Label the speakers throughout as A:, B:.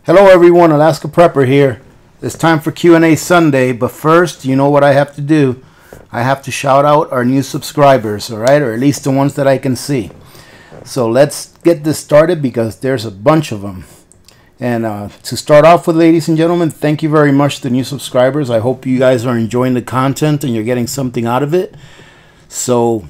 A: Hello everyone, Alaska Prepper here. It's time for Q&A Sunday, but first, you know what I have to do. I have to shout out our new subscribers, alright? Or at least the ones that I can see. So let's get this started because there's a bunch of them. And to start off with, ladies and gentlemen, thank you very much to the new subscribers. I hope you guys are enjoying the content and you're getting something out of it. So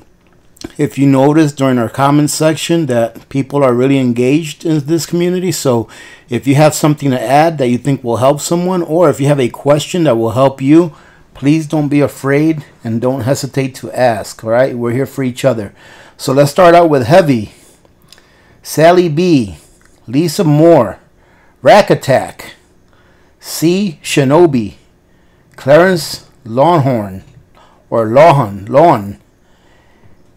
A: if you notice during our comments section that people are really engaged in this community, so if you have something to add that you think will help someone, or if you have a question that will help you, please don't be afraid and don't hesitate to ask. All right, we're here for each other. So let's start out with Heavy, Sally B, Lisa Moore, Rack Attack, C Shinobi, Clarence Longhorn or Lawn,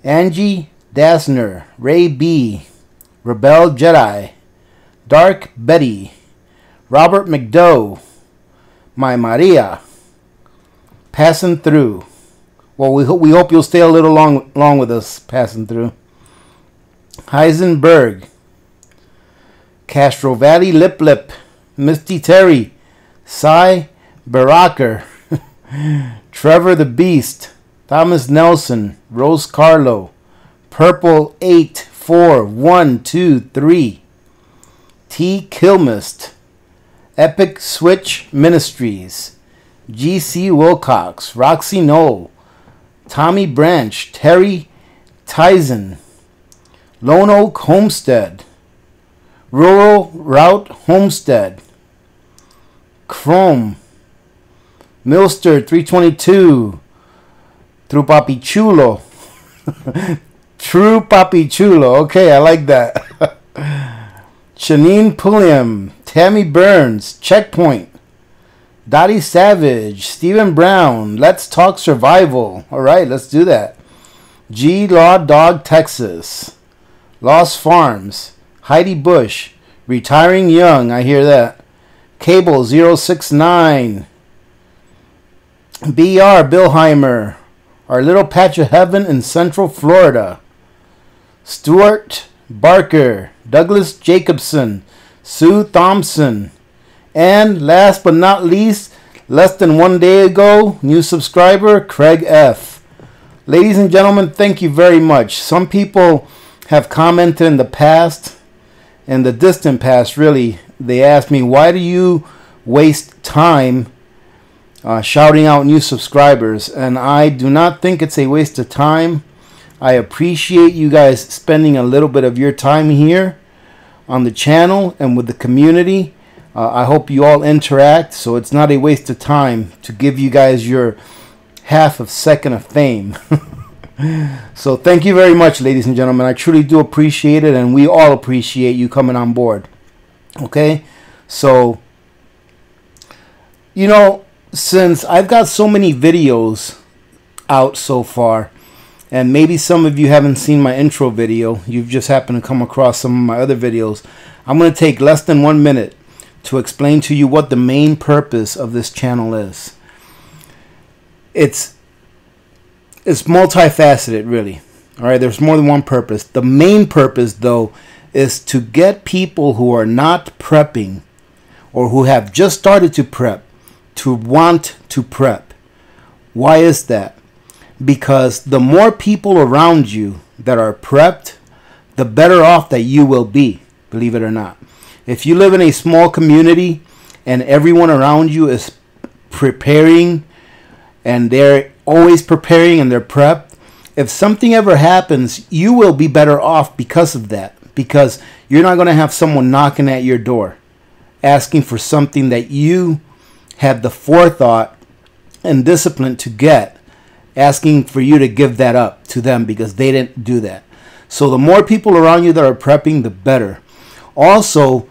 A: Angie Dasner, Ray B, Rebel Jedi, Dark Betty, Robert McDough, My Maria, Passing Through. Well, we hope you'll stay a little long with us passing through. Heisenberg, Castro Valley Lip, Misty Terry, Cy Baracker, Trevor the Beast, Thomas Nelson, Rose Carlo, Purple 84123, T Kilmist, Epic Switch Ministries, GC Wilcox, Roxy Knoll, Tommy Branch, Terry Tyson, Lone Oak Homestead, Rural Route Homestead, Chrome, Milster 322, True Papi Chulo. True Papi Chulo. Okay, I like that. Shanine Pulliam, Tammy Burns, Checkpoint, Dottie Savage, Stephen Brown, Let's Talk Survival. All right, let's do that. G Law Dog Texas, Lost Farms, Heidi Bush, Retiring Young. I hear that. Cable 069, BR Billheimer, Our Little Patch of Heaven in Central Florida, Stuart Barker, Douglas Jacobson, Sue Thompson, and last but not least, less than 1 day ago, new subscriber, Craig F. Ladies and gentlemen, thank you very much. Some people have commented in the past, in the distant past really, they asked me, why do you waste time shouting out new subscribers? And I do not think it's a waste of time. I appreciate you guys spending a little bit of your time here on the channel and with the community. I hope you all interact, so it's not a waste of time to give you guys your half of second of fame. So thank you very much, ladies and gentlemen. I truly do appreciate it, and we all appreciate you coming on board. Okay, so you know, since I've got so many videos out so far, and maybe some of you haven't seen my intro video, you've just happened to come across some of my other videos, I'm going to take less than 1 minute to explain to you what the main purpose of this channel is. It's multifaceted, really. All right, there's more than one purpose. The main purpose, though, is to get people who are not prepping or who have just started to prep to want to prep. Why is that? Because the more people around you that are prepped, the better off that you will be, believe it or not. If you live in a small community and everyone around you is preparing and they're always preparing and they're prepped, if something ever happens, you will be better off because of that. Because you're not going to have someone knocking at your door asking for something that you had the forethought and discipline to get, asking for you to give that up to them because they didn't do that. So the more people around you that are prepping, the better. Also,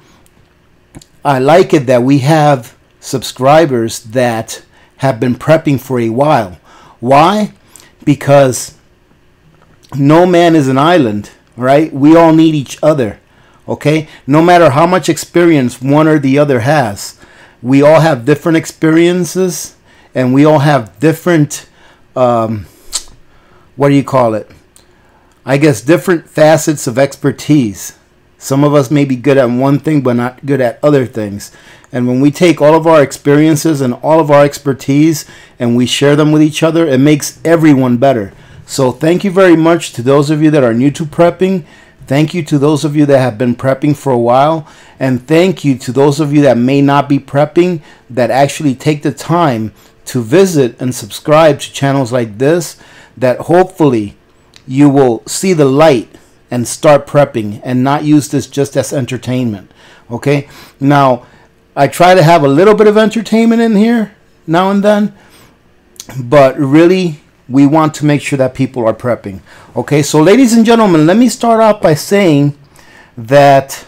A: I like it that we have subscribers that have been prepping for a while. Why? Because no man is an island, right? We all need each other, okay? No matter how much experience one or the other has, we all have different experiences and we all have different, what do you call it? I guess different facets of expertise. Some of us may be good at one thing but not good at other things. And when we take all of our experiences and all of our expertise and we share them with each other, it makes everyone better. So thank you very much to those of you that are new to prepping. Thank you to those of you that have been prepping for a while. And thank you to those of you that may not be prepping, that actually take the time to visit and subscribe to channels like this, that hopefully you will see the light and start prepping and not use this just as entertainment. Okay? Now, I try to have a little bit of entertainment in here now and then, but really we want to make sure that people are prepping. Okay, so ladies and gentlemen, let me start off by saying that,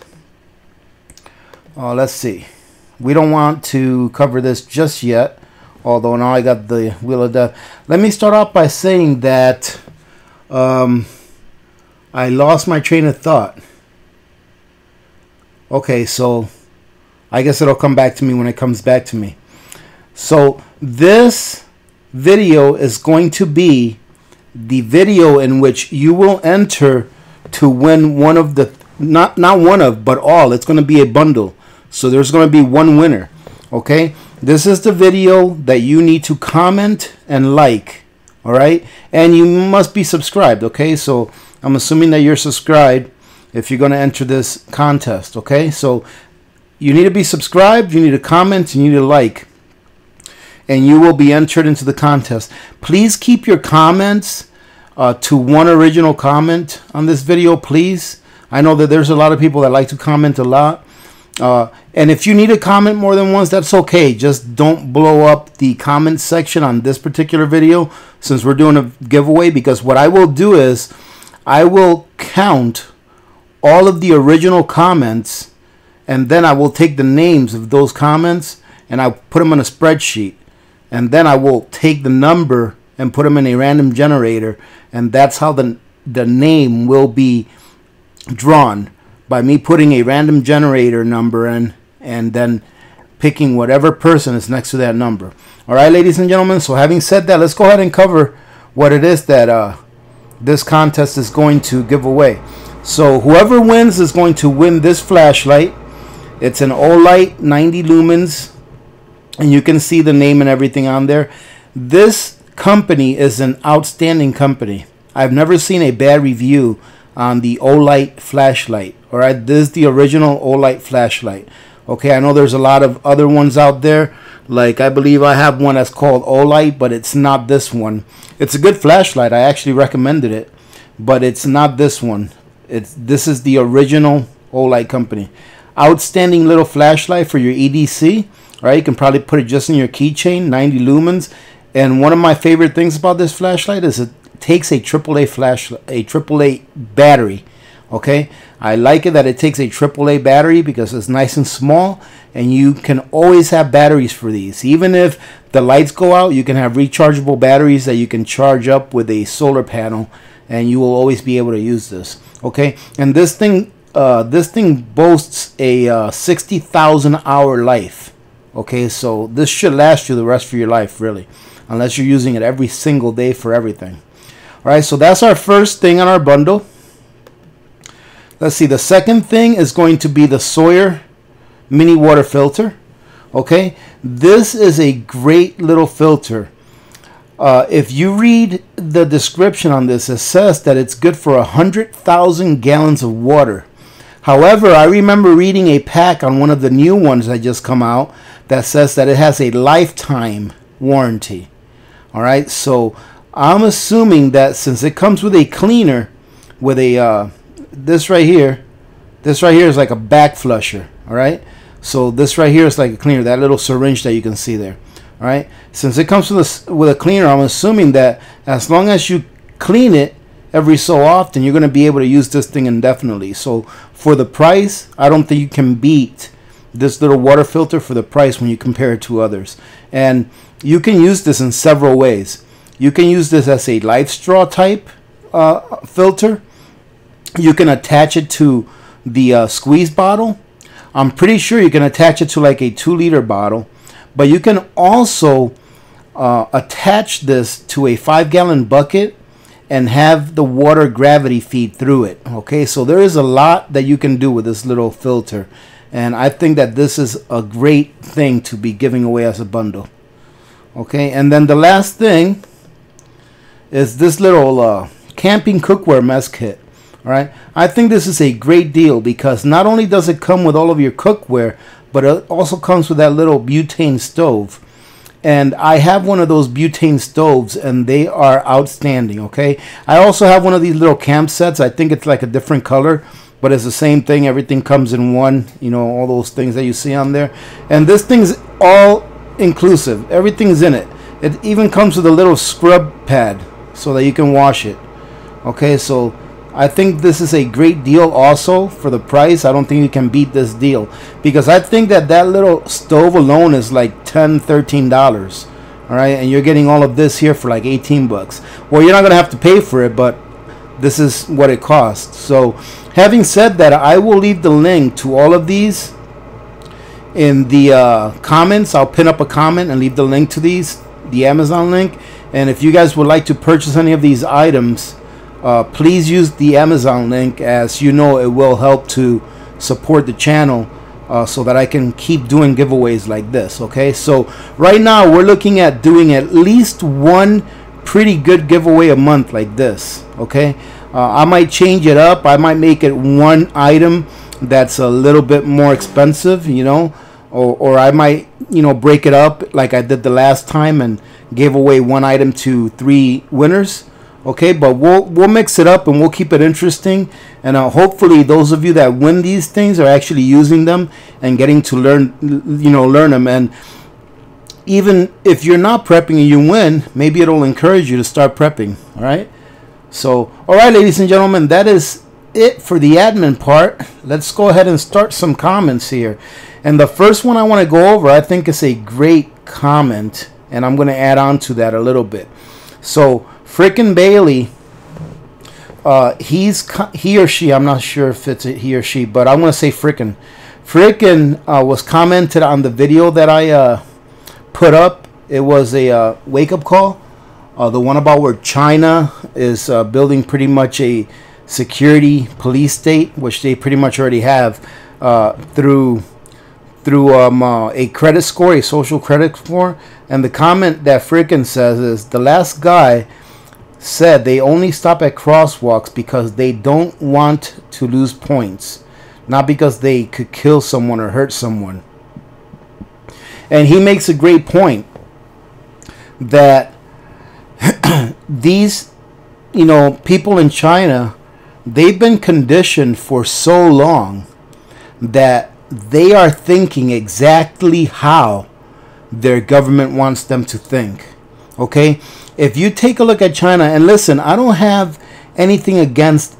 A: let's see, we don't want to cover this just yet, although now I got the wheel of death. Let me start off by saying that I lost my train of thought. Okay, so I guess it'll come back to me when it comes back to me. So this video is going to be the video in which you will enter to win one of the, not one of, but all. It's going to be a bundle. So there's going to be one winner. Okay. This is the video that you need to comment and like. All right. And you must be subscribed. Okay. So I'm assuming that you're subscribed if you're going to enter this contest. Okay. So you need to be subscribed, you need to comment, you need to like, and you will be entered into the contest. Please keep your comments to one original comment on this video, please. I know that there's a lot of people that like to comment a lot. And if you need to comment more than once, that's okay. Just don't blow up the comment section on this particular video since we're doing a giveaway, because what I will do is I will count all of the original comments, and then I will take the names of those comments and I'll put them on a spreadsheet. And then I will take the number and put them in a random generator. And that's how the name will be drawn, by me putting a random generator number in and then picking whatever person is next to that number. All right, ladies and gentlemen. So having said that, let's go ahead and cover what it is that this contest is going to give away. So whoever wins is going to win this flashlight. It's an Outlite 90 lumens, and you can see the name and everything on there. This company is an outstanding company. I've never seen a bad review on the Outlite flashlight. All right, this is the original Outlite flashlight. Okay, I know there's a lot of other ones out there. Like, I believe I have one that's called Outlite, but it's not this one. It's a good flashlight. I actually recommended it, but it's not this one. This is the original Outlite company. Outstanding little flashlight for your EDC. Right, you can probably put it just in your keychain. 90 lumens. And one of my favorite things about this flashlight is it takes a AAA battery. Okay, I like it that it takes a AAA battery because it's nice and small, and you can always have batteries for these. Even if the lights go out, you can have rechargeable batteries that you can charge up with a solar panel, and you will always be able to use this. Okay, and this thing boasts a 60,000 hour life. Okay, so this should last you the rest of your life, really, unless you're using it every single day for everything. All right, so that's our first thing on our bundle. Let's see, the second thing is going to be the Sawyer mini water filter. Okay, this is a great little filter. If you read the description on this, it says that it's good for 100,000 gallons of water. However, I remember reading a pack on one of the new ones that just come out that says that it has a lifetime warranty. All right, so I'm assuming that since it comes with a cleaner, with a this right here is like a back flusher. All right, so this right here is like a cleaner, that little syringe that you can see there. All right, since it comes with a cleaner, I'm assuming that as long as you clean it every so often, you're going to be able to use this thing indefinitely. So for the price, I don't think you can beat this little water filter for the price when you compare it to others. And you can use this in several ways. You can use this as a life straw type filter. You can attach it to the squeeze bottle. I'm pretty sure you can attach it to like a 2-liter bottle. But you can also attach this to a 5-gallon bucket and have the water gravity feed through it. Okay, so there is a lot that you can do with this little filter, and I think that this is a great thing to be giving away as a bundle. Okay, and then the last thing is this little camping cookware mess kit. All right, I think this is a great deal because not only does it come with all of your cookware, but it also comes with that little butane stove. And I have one of those butane stoves, and they are outstanding. Okay, I also have one of these little camp sets. I think it's like a different color, but it's the same thing. Everything comes in one, you know, all those things that you see on there. And this thing's all inclusive. Everything's in it. It even comes with a little scrub pad so that you can wash it. Okay, so I think this is a great deal also for the price. I don't think you can beat this deal because I think that that little stove alone is like $10, $13. All right, and you're getting all of this here for like 18 bucks. Well, you're not going to have to pay for it, but this is what it costs. So having said that, I will leave the link to all of these in the comments. I'll pin up a comment and leave the link to these, the Amazon link. And if you guys would like to purchase any of these items, please use the Amazon link, as you know it will help to support the channel so that I can keep doing giveaways like this. Okay, so right now we're looking at doing at least one pretty good giveaway a month like this. Okay, I might change it up. I might make it one item that's a little bit more expensive, you know, or I might, you know, break it up like I did the last time and gave away one item to 3 winners. Okay, but we'll mix it up and we'll keep it interesting, and hopefully those of you that win these things are actually using them and getting to learn them. And even if you're not prepping and you win, maybe it'll encourage you to start prepping. All right, so all right, ladies and gentlemen, that is it for the admin part. Let's go ahead and start some comments here, and the first one I want to go over, I think is a great comment, and I'm going to add on to that a little bit. So Frickin' Bailey, he or she, I'm not sure if it's a he or she, but I'm going to say Frickin'. Frickin' was commented on the video that I put up. It was a wake-up call, the one about where China is building pretty much a security police state, which they pretty much already have through a credit score, a social credit score. And the comment that Frickin' says is, the last guy said they only stop at crosswalks because they don't want to lose points, not because they could kill someone or hurt someone. And he makes a great point that these, you know, people in China, they've been conditioned for so long that they are thinking exactly how their government wants them to think. Okay, if you take a look at China, and listen, I don't have anything against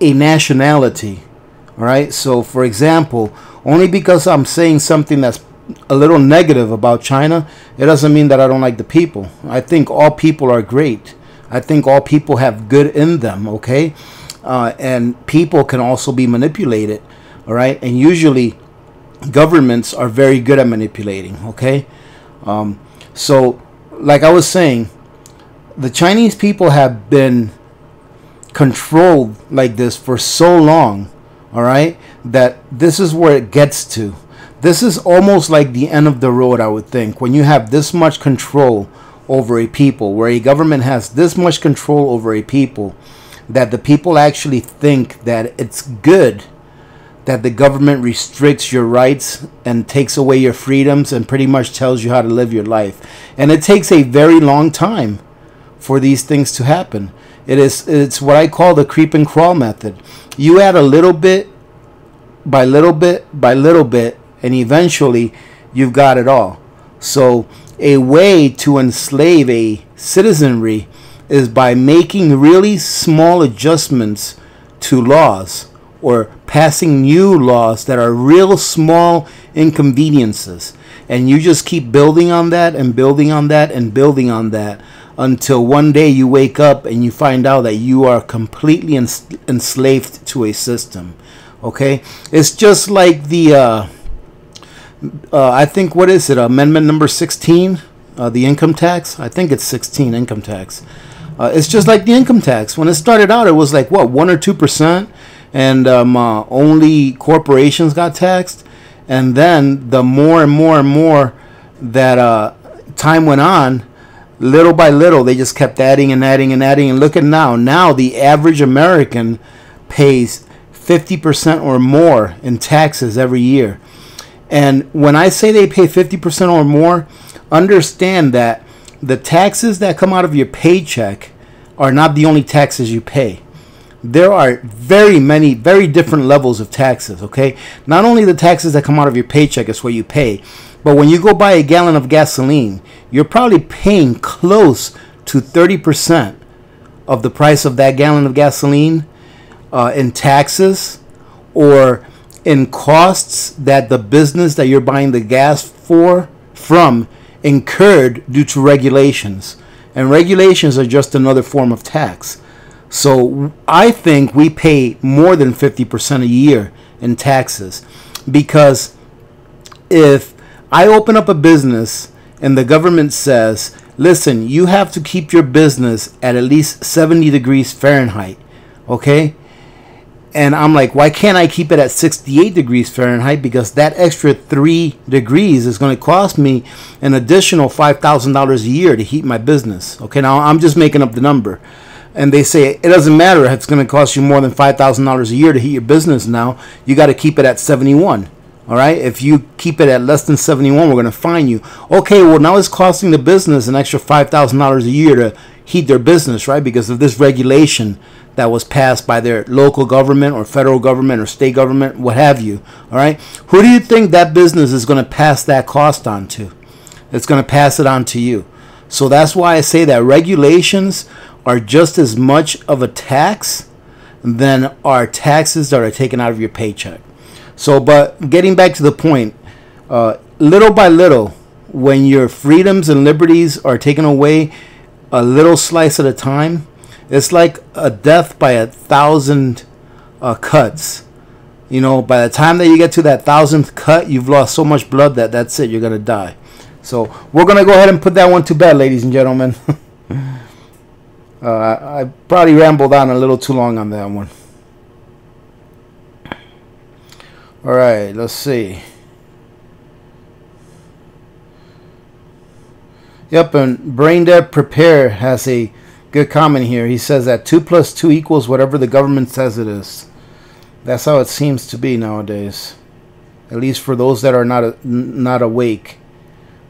A: a nationality. All right, so for example, only because I'm saying something that's a little negative about China, it doesn't mean that I don't like the people. I think all people are great. I think all people have good in them. Okay, and people can also be manipulated. All right, and usually governments are very good at manipulating. Okay, so like I was saying, the Chinese people have been controlled like this for so long, all right, that this is where it gets to. This is almost like the end of the road, I would think, when you have this much control over a people, where a government has this much control over a people, that the people actually think that it's good that the government restricts your rights and takes away your freedoms and pretty much tells you how to live your life. And it takes a very long time for these things to happen. It's what I call the creep and crawl method. You add a little bit by little bit by little bit, and eventually you've got it all. So a way to enslave a citizenry is by making really small adjustments to laws, or passing new laws that are real small inconveniences. And you just keep building on that and building on that and building on that until one day you wake up and you find out that you are completely enslaved to a system. Okay? It's just like the, I think, what is it, amendment number 16, the income tax? I think it's 16, income tax. It's just like the income tax. When it started out, it was like, what, 1 or 2%? And only corporations got taxed. And then the more and more and more that time went on, little by little, they just kept adding and adding and adding. And look at now. Now the average American pays 50% or more in taxes every year. And when I say they pay 50% or more, understand that the taxes that come out of your paycheck are not the only taxes you pay. There are very many, very different levels of taxes, okay? Not only the taxes that come out of your paycheck is what you pay, but when you go buy a gallon of gasoline, you're probably paying close to 30% of the price of that gallon of gasoline in taxes or in costs that the business that you're buying the gas from incurred due to regulations. And regulations are just another form of tax. So I think we pay more than 50% a year in taxes, because if I open up a business and the government says, listen, you have to keep your business at least 70 degrees Fahrenheit, okay? And I'm like, why can't I keep it at 68 degrees Fahrenheit? Because that extra 3 degrees is going to cost me an additional $5,000 a year to heat my business. Okay, now I'm just making up the number. And they say, it doesn't matter if it's going to cost you more than $5,000 a year to heat your business now. You got to keep it at 71. All right? If you keep it at less than 71, we're going to fine you. Okay, well, now it's costing the business an extra $5,000 a year to heat their business, right? Because of this regulation that was passed by their local government or federal government or state government, what have you. All right? Who do you think that business is going to pass that cost on to? It's going to pass it on to you. So that's why I say that regulations are just as much of a tax than our taxes that are taken out of your paycheck. So, but getting back to the point, little by little, when your freedoms and liberties are taken away a little slice at a time, it's like a death by 1,000 cuts. You know, by the time that you get to that 1,000th cut, you've lost so much blood that that's it, you're going to die. So we're going to go ahead and put that one to bed, ladies and gentlemen. I probably rambled on a little too long on that one. All right, let's see. Yep, and Brain Dead Prepare has a good comment here. He says that 2 + 2 equals whatever the government says it is. That's how it seems to be nowadays. At least for those that are not awake.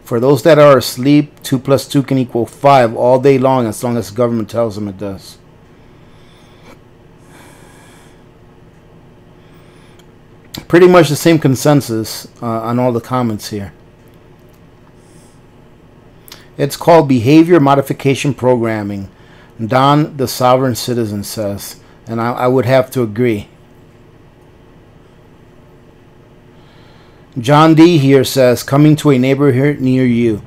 A: For those that are asleep, 2 + 2 can equal 5 all day long as the government tells them it does. Pretty much the same consensus on all the comments here. It's called behavior modification programming. Don, the sovereign citizen, says. And I would have to agree. John D. here says, coming to a neighborhood near you.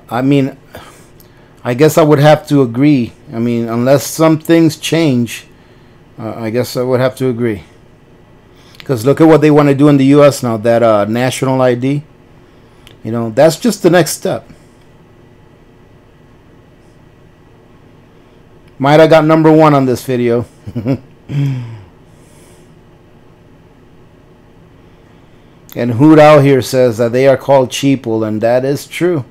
A: I mean, I guess I would have to agree. I mean, unless some things change, I guess I would have to agree. Because look at what they want to do in the U.S. now, that national ID. You know, that's just the next step. Might have got #1 on this video. And Hoot Out here says that they are called cheaple, and that is true.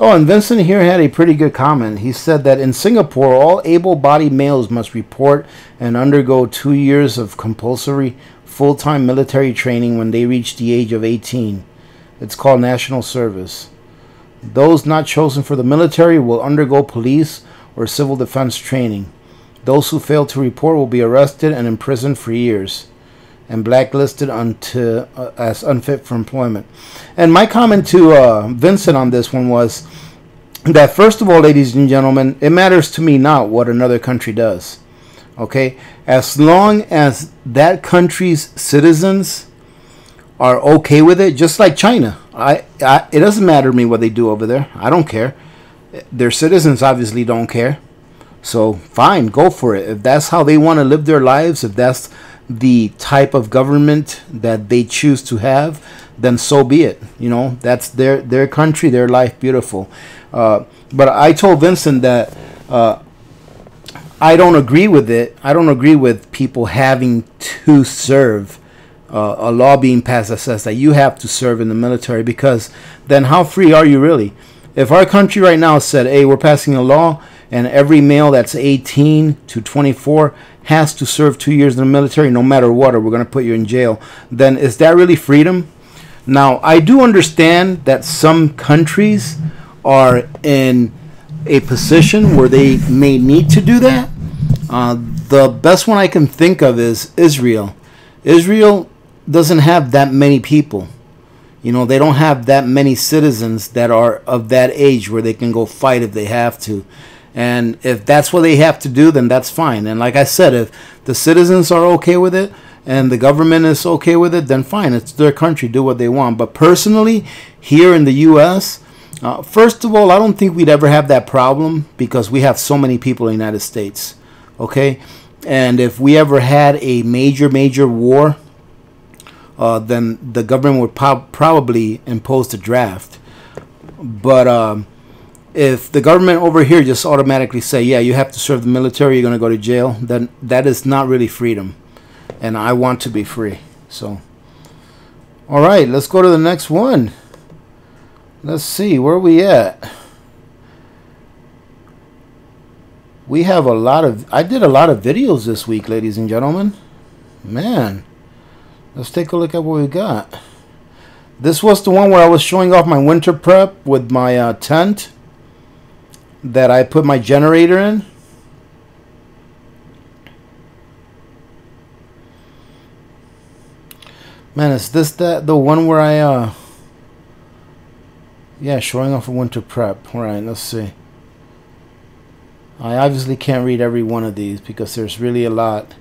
A: Oh, and Vincent here had a pretty good comment. He said that in Singapore, all able-bodied males must report and undergo 2 years of compulsory full-time military training when they reach the age of 18. It's called national service. Those not chosen for the military will undergo police or civil defense training. Those who fail to report will be arrested and imprisoned for years and blacklisted as unfit for employment. And my comment to Vincent on this one was that, first of all, ladies and gentlemen, it matters to me not what another country does. Okay? As long as that country's citizens are okay with it, just like China. It doesn't matter to me what they do over there. I don't care. Their citizens obviously don't care. So, fine, go for it. If that's how they want to live their lives, if that's the type of government that they choose to have, then so be it. You know, that's their country, their life, beautiful. But I told Vincent that I don't agree with it. I don't agree with people having to serve. A law being passed that says that you have to serve in the military, because then how free are you really? If our country right now said, hey, we're passing a law and every male that's 18 to 24 has to serve 2 years in the military no matter what, or we're going to put you in jail, then is that really freedom? Now, I do understand that some countries are in a position where they may need to do that. The best one I can think of is Israel. Israel doesn't have that many people. You know, they don't have that many citizens that are of that age where they can go fight if they have to. And if that's what they have to do, then that's fine. And like I said, if the citizens are okay with it and the government is okay with it, then fine. It's their country. Do what they want. But personally, here in the U.S., first of all, I don't think we'd ever have that problem because we have so many people in the United States. Okay? And if we ever had a major war, then the government would probably impose the draft. But if the government over here just automatically say, yeah, you have to serve the military, you're going to go to jail, then that is not really freedom. And I want to be free. So, all right, let's go to the next one. Let's see, where are we at? We have a lot of, I did a lot of videos this week, ladies and gentlemen. Man. Let's take a look at what we got. This was the one where I was showing off my winter prep with my tent that I put my generator in. Man, is this the one where I yeah, showing off a winter prep. All right, let's see. I obviously can't read every one of these because there's really a lot.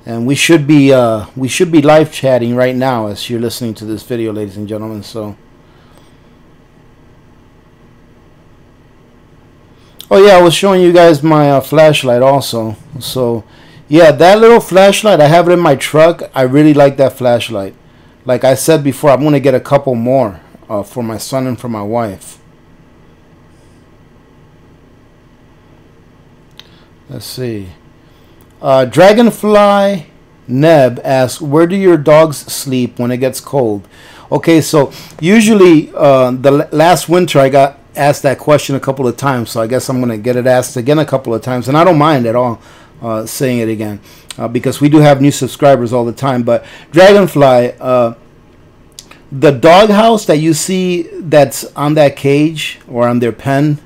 A: And we should be live chatting right now as you're listening to this video, ladies and gentlemen. So, oh yeah, I was showing you guys my flashlight also. So, yeah, that little flashlight, I have it in my truck. I really like that flashlight. Like I said before, I'm gonna get a couple more for my son and for my wife. Let's see. Dragonfly Neb asks, where do your dogs sleep when it gets cold? Okay, so usually the last winter I got asked that question a couple of times, so I guess I'm going to get it asked again a couple of times, and I don't mind at all saying it again because we do have new subscribers all the time. But Dragonfly, the doghouse that you see that's on that cage or on their pen,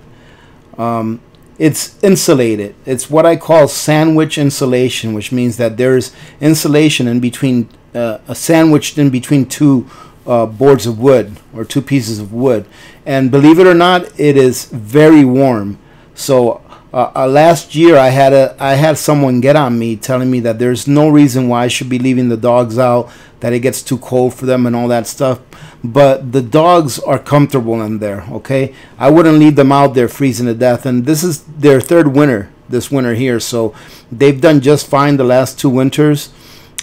A: it's insulated. It's what I call sandwich insulation, which means that there's insulation in between, sandwiched in between two boards of wood or two pieces of wood. And believe it or not, it is very warm. So last year I had someone get on me telling me that there's no reason why I should be leaving the dogs out, that it gets too cold for them and all that stuff. But the dogs are comfortable in there, okay? I wouldn't leave them out there freezing to death. And this is their third winter, this winter here. So they've done just fine the last two winters.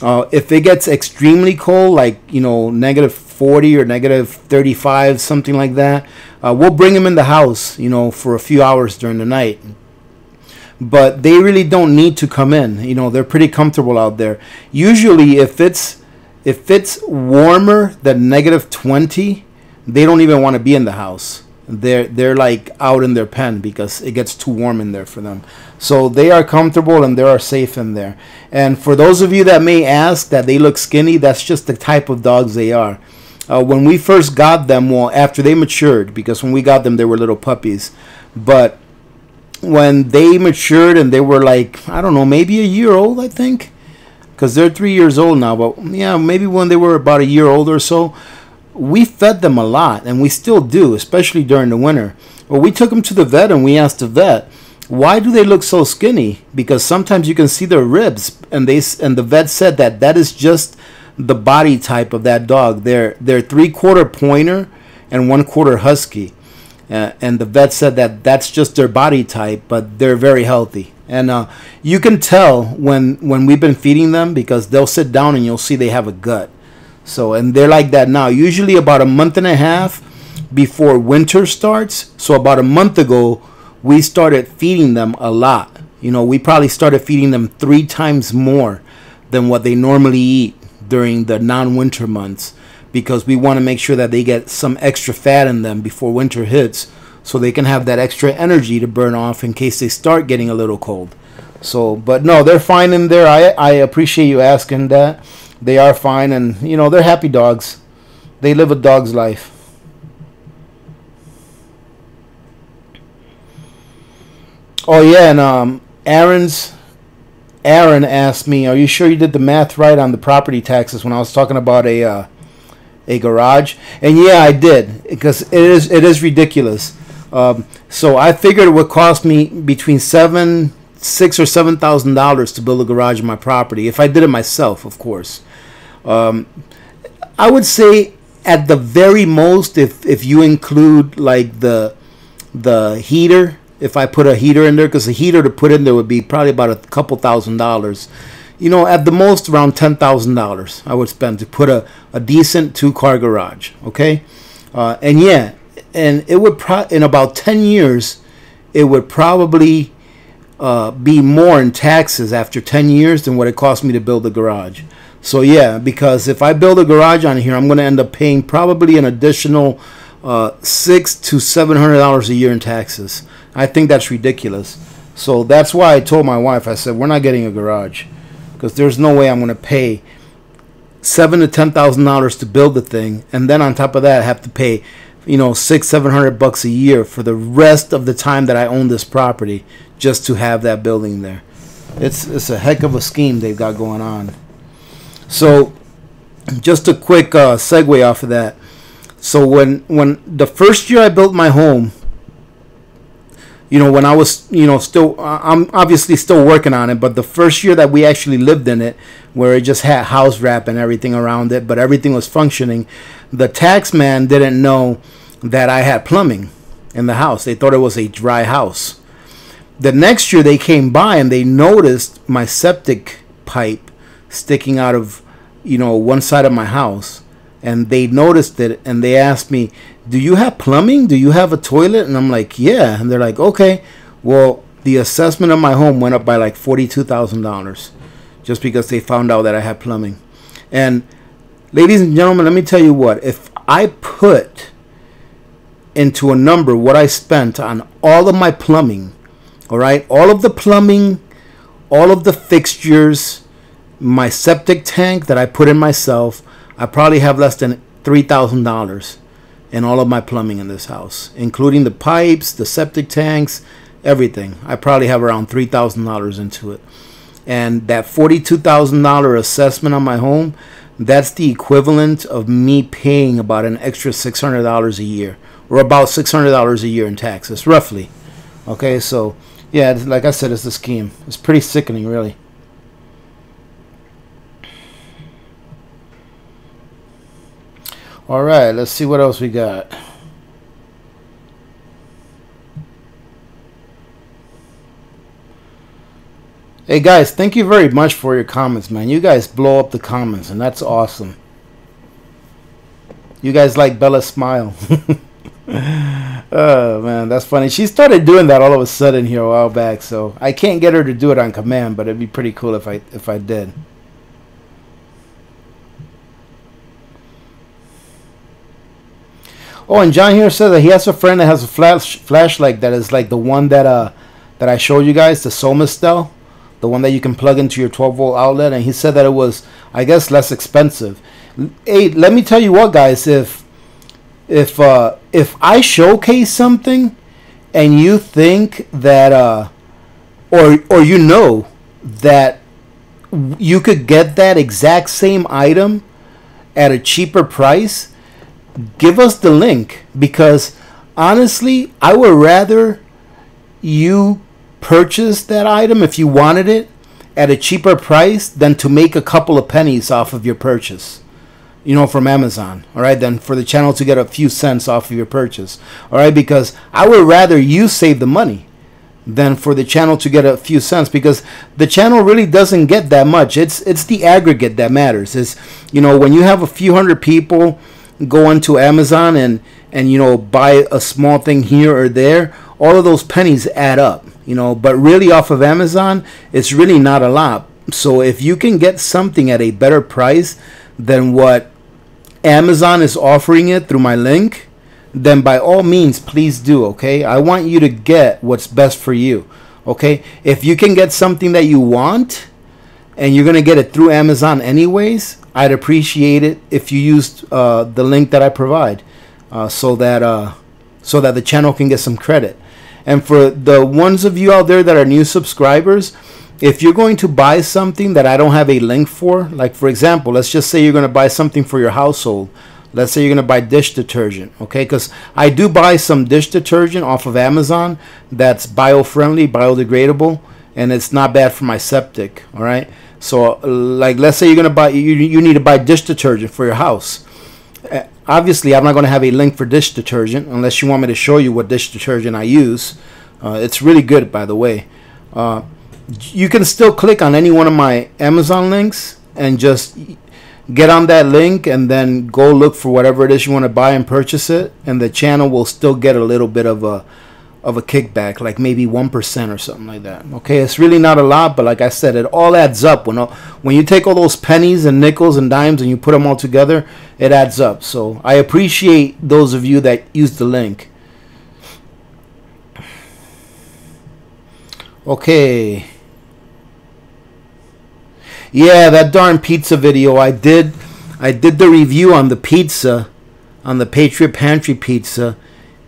A: If it gets extremely cold, like, you know, -40 or -35, something like that, we'll bring them in the house, you know, for a few hours during the night. But they really don't need to come in. You know, they're pretty comfortable out there. Usually, if it's warmer than -20, they don't even want to be in the house. They're like out in their pen because it gets too warm in there for them. So they are comfortable and they are safe in there. And for those of you that may ask that they look skinny, that's just the type of dogs they are. When we first got them, well, after they matured, because when we got them, they were little puppies. But when they matured and they were like, I don't know, maybe a year old, I think. Because they're 3 years old now. But yeah, maybe when they were about a year old or so, we fed them a lot. And we still do, especially during the winter. Well, we took them to the vet and we asked the vet, why do they look so skinny? Because sometimes you can see their ribs. And the vet said that that is just the body type of that dog. They're 3/4 pointer and 1/4 husky. And the vet said that that's just their body type, but they're very healthy. And you can tell when we've been feeding them, because they'll sit down and you'll see they have a gut. So, and they're like that now. Usually about a month and a half before winter starts. So about a month ago, we started feeding them a lot. You know, we probably started feeding them 3 times more than what they normally eat during the non-winter months, because we want to make sure that they get some extra fat in them before winter hits, so they can have that extra energy to burn off in case they start getting a little cold. So, but no, they're fine in there. I appreciate you asking that. They are fine, and you know, they're happy dogs. They live a dog's life. Oh yeah, and Aaron asked me, "Are you sure you did the math right on the property taxes?" When I was talking about a garage, and yeah, I did, because it is ridiculous. So I figured it would cost me between $6,000 or $7,000 to build a garage on my property if I did it myself, of course. I would say at the very most, if you include like the heater. If I put a heater in there, because the heater to put in there would be probably about a couple $1,000s. You know, at the most around $10,000 I would spend to put a decent 2-car garage. Okay, and yeah, and it would in about 10 years, it would probably be more in taxes after 10 years than what it cost me to build a garage. So yeah, because if I build a garage on here, I'm going to end up paying probably an additional $600 to $700 a year in taxes. I think that's ridiculous. So that's why I told my wife, I said, we're not getting a garage, because there's no way I'm going to pay $7,000 to $10,000 to build the thing, and then on top of that, I have to pay, you know, $600-700 a year for the rest of the time that I own this property just to have that building there. It's a heck of a scheme they've got going on. So just a quick segue off of that. So when the first year I built my home, you know, when I was, you know, still, I'm obviously still working on it, but the first year that we actually lived in it, where it just had house wrap and everything around it, but everything was functioning, the tax man didn't know that I had plumbing in the house. They thought it was a dry house. The next year they came by and they noticed my septic pipe sticking out of, you know, one side of my house. And they noticed it, and they asked me, "Do you have plumbing? Do you have a toilet?" And I'm like, "Yeah." And they're like, "Okay." Well, the assessment of my home went up by like $42,000 just because they found out that I had plumbing. And ladies and gentlemen, let me tell you what. If I put into a number what I spent on all of my plumbing, all right, all of the plumbing, all of the fixtures, my septic tank that I put in myself, I probably have less than $3,000 in all of my plumbing in this house, including the pipes, the septic tanks, everything. I probably have around $3,000 into it. And that $42,000 assessment on my home, that's the equivalent of me paying about an extra $600 a year, or about $600 a year in taxes, roughly. Okay, so yeah, like I said, it's a scheme. It's pretty sickening, really. All right, let's see what else we got. Hey guys, thank you very much for your comments, man. You guys blow up the comments, and that's awesome. You guys like Bella's smile. Oh man, that's funny. She started doing that all of a sudden here a while back, so I can't get her to do it on command, but it'd be pretty cool if I did. Oh, and John here says that he has a friend that has a flashlight that is like the one that that I showed you guys, the Somastel, the one that you can plug into your 12-volt outlet, and he said that it was, I guess, less expensive. Hey, let me tell you what, guys, if I showcase something and you think that or you know that you could get that exact same item at a cheaper price, give us the link, because honestly, I would rather you purchase that item if you wanted it at a cheaper price than to make a couple of pennies off of your purchase, you know, from Amazon. All right, then for the channel to get a few cents off of your purchase. All right, because I would rather you save the money than for the channel to get a few cents, because the channel really doesn't get that much. It's the aggregate that matters. Is, you know, when you have a few hundred people go into Amazon and you know, buy a small thing here or there, all of those pennies add up, you know. But really, off of Amazon, it's really not a lot. So if you can get something at a better price than what Amazon is offering it through my link, then by all means, please do, okay? I want you to get what's best for you, okay? If you can get something that you want and you're going to get it through Amazon anyways, I'd appreciate it if you used the link that I provide, so that the channel can get some credit. And for the ones of you out there that are new subscribers, if you're going to buy something that I don't have a link for, like for example, let's just say you're going to buy something for your household. Let's say you're going to buy dish detergent, okay? Because I do buy some dish detergent off of Amazon that's bio-friendly, biodegradable, and it's not bad for my septic, all right? So, like, let's say you're going to buy, you need to buy dish detergent for your house. Obviously, I'm not going to have a link for dish detergent unless you want me to show you what dish detergent I use. It's really good, by the way. You can still click on any one of my Amazon links and just get on that link and then go look for whatever it is you want to buy and purchase it, and the channel will still get a little bit of a kickback, like maybe 1% or something like that. Okay, it's really not a lot, but like I said, it all adds up. When you take all those pennies and nickels and dimes and you put them all together, it adds up. So I appreciate those of you that use the link. Okay. Yeah, that darn pizza video. I did the review on the pizza, on the Patriot Pantry pizza,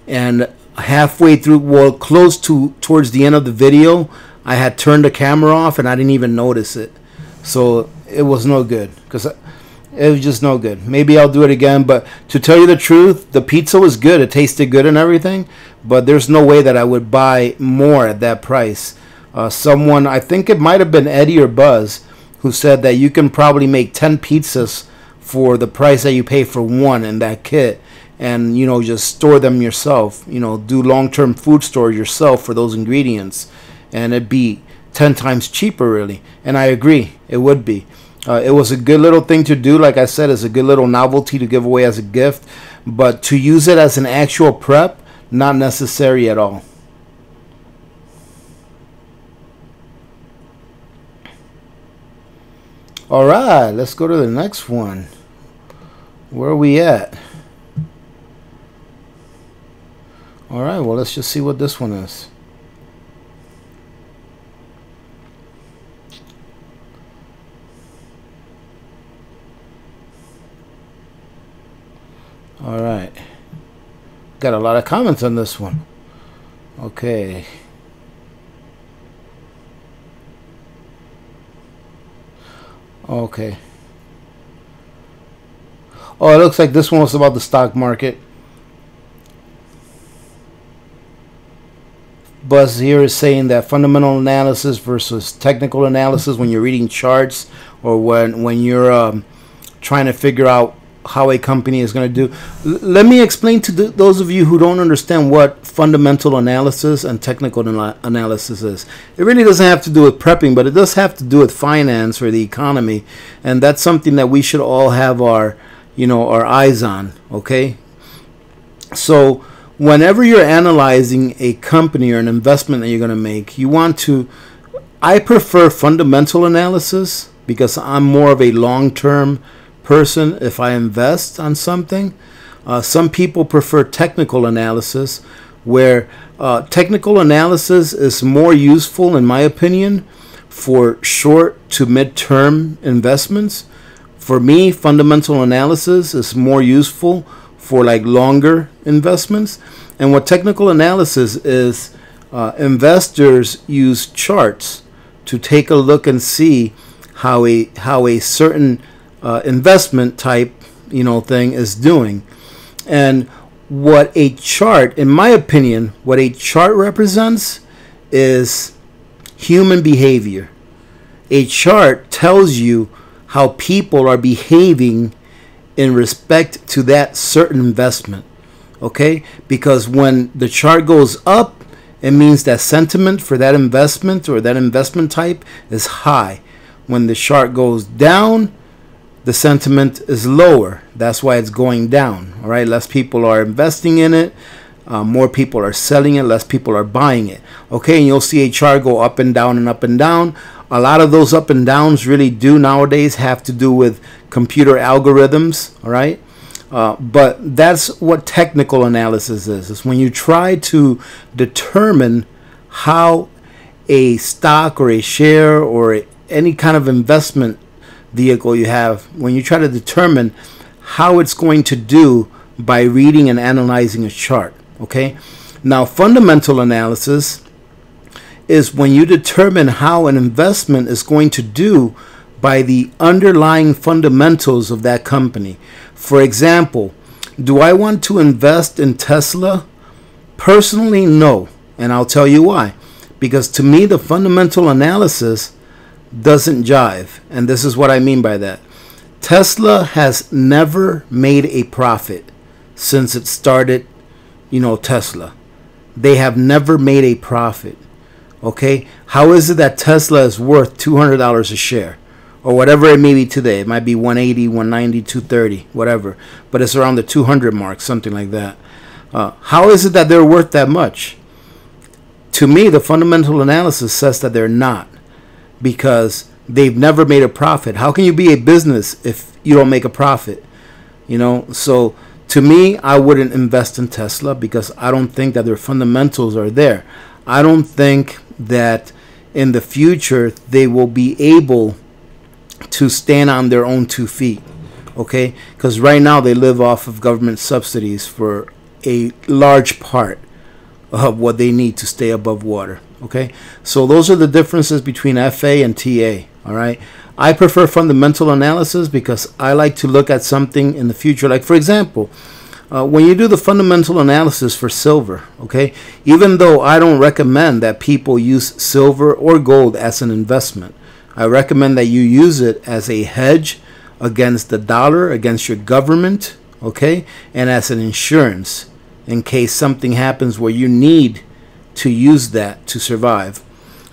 A: and halfway through, well, towards the end of the video, I had turned the camera off and I didn't even notice it. So it was no good, because it was just no good. Maybe I'll do it again, but to tell you the truth, the pizza was good. It tasted good and everything, but there's no way that I would buy more at that price. Someone, I think it might have been Eddie or Buzz, who said that you can probably make 10 pizzas for the price that you pay for one in that kit, and, you know, just store them yourself, you know, do long-term food storage yourself for those ingredients, and it'd be 10 times cheaper, really. And I agree, it would be. It was a good little thing to do. Like I said, it's a good little novelty to give away as a gift, but to use it as an actual prep, not necessary at all. All right, let's go to the next one. Where are we at? All right, well, let's just see what this one is. All right. Got a lot of comments on this one. Okay. Okay. Oh, it looks like this one was about the stock market. Buzz here is saying that fundamental analysis versus technical analysis, when you're reading charts or when you're trying to figure out how a company is going to do. Let me explain to those of you who don't understand what fundamental analysis and technical analysis is. It really doesn't have to do with prepping, but it does have to do with finance or the economy, and that's something that we should all have our eyes on. Okay, so whenever you're analyzing a company or an investment that you're going to make, you want to, I prefer fundamental analysis because I'm more of a long-term person if I invest on something. Some people prefer technical analysis, where technical analysis is more useful, in my opinion, for short to mid-term investments. For me, fundamental analysis is more useful for like longer investments. And what technical analysis is, investors use charts to take a look and see how a certain investment type thing is doing. And what a chart, in my opinion, what a chart represents is human behavior. A chart tells you how people are behaving in respect to that certain investment. Okay? Because when the chart goes up, it means that sentiment for that investment or that investment type is high. When the chart goes down, the sentiment is lower. That's why it's going down. All right, less people are investing in it. More people are selling it. Less people are buying it. Okay, and you'll see a chart go up and down and up and down. A lot of those up and downs really do nowadays have to do with computer algorithms. All right, but that's what technical analysis is. It's when you try to determine how a stock or a share or any kind of investment vehicle you have, when you try to determine how it's going to do by reading and analyzing a chart. Okay, now fundamental analysis is when you determine how an investment is going to do by the underlying fundamentals of that company. For example, do I want to invest in Tesla? Personally, no, and I'll tell you why. Because to me, the fundamental analysis doesn't jive, and this is what I mean by that. Tesla has never made a profit since it started, Tesla. They have never made a profit. Okay, how is it that Tesla is worth $200 a share, or whatever it may be today? It might be 180, 190, 230, whatever, but it's around the 200 mark, something like that. How is it that they're worth that much? To me, the fundamental analysis says that they're not, because they've never made a profit. How can you be a business if you don't make a profit? So to me, I wouldn't invest in Tesla because I don't think that their fundamentals are there. I don't think that in the future they will be able to stand on their own 2 feet. Okay, because right now they live off of government subsidies for a large part of what they need to stay above water. Okay, so those are the differences between FA and TA. All right, I prefer fundamental analysis because I like to look at something in the future. Like, for example, when you do the fundamental analysis for silver, okay, even though I don't recommend that people use silver or gold as an investment, I recommend that you use it as a hedge against the dollar, against your government, okay, and as an insurance in case something happens where you need to use that to survive.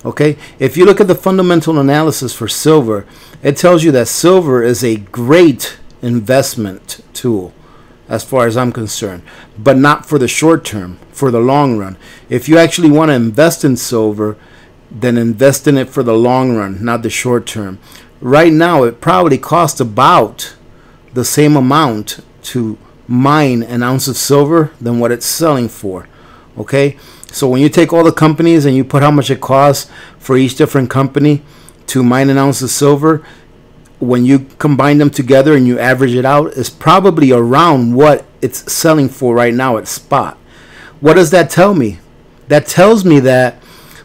A: Okay, if you look at the fundamental analysis for silver, it tells you that silver is a great investment tool as far as I'm concerned, but not for the short term, for the long run. If you actually want to invest in silver, then invest in it for the long run, not the short term. Right now, it probably costs about the same amount to mine an ounce of silver than what it's selling for. Okay, so when you take all the companies and you put how much it costs for each different company to mine an ounce of silver, when you combine them together and you average it out, it's probably around what it's selling for right now at spot. What does that tell me? That tells me that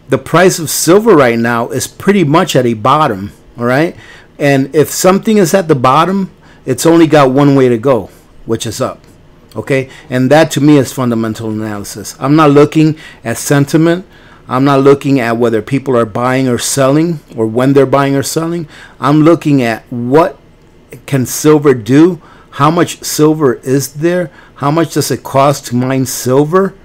A: the price of silver right now is pretty much at a bottom. All right, and if something is at the bottom, it's only got one way to go, which is up. Okay, and that to me is fundamental analysis. I'm not looking at sentiment. I'm not looking at whether people are buying or selling or when they're buying or selling. I'm looking at what can silver do, how much silver is there, how much does it cost to mine silver,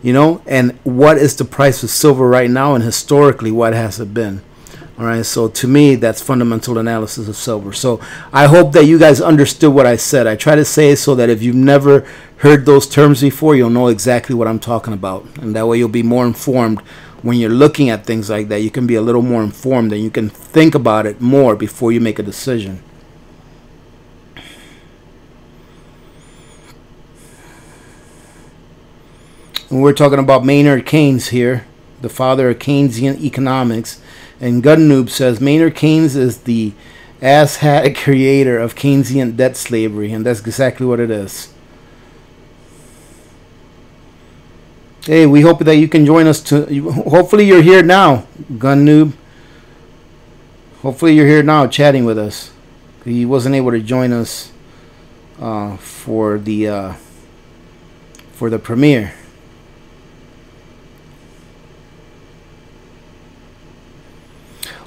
A: and what is the price of silver right now, and historically what has it been. All right, so to me, that's fundamental analysis of silver. So I hope that you guys understood what I said. I try to say it so that if you've never heard those terms before, you'll know exactly what I'm talking about. And that way you'll be more informed when you're looking at things like that. You can be a little more informed and you can think about it more before you make a decision. And we're talking about Maynard Keynes here, the father of Keynesian economics. And Gun Noob says Maynard Keynes is the asshat creator of Keynesian debt slavery, and that's exactly what it is. Hey, we hope that you can join us. Hopefully you're here now, Gun Noob. Hopefully you're here now chatting with us. He wasn't able to join us for the premiere.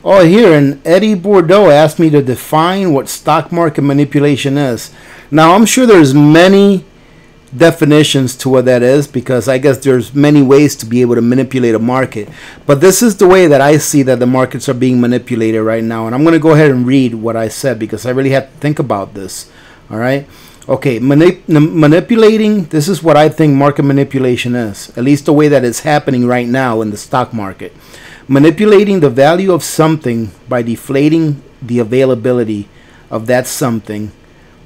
A: Oh, here, and Eddie Bordeaux asked me to define what stock market manipulation is. Now, I'm sure there's many definitions to what that is, because I guess there's many ways to be able to manipulate a market. But this is the way that I see that the markets are being manipulated right now. And I'm going to go ahead and read what I said, because I really have to think about this. All right. Okay. Manipulating. This is what I think market manipulation is, at least the way that it's happening right now in the stock market. Manipulating the value of something by deflating the availability of that something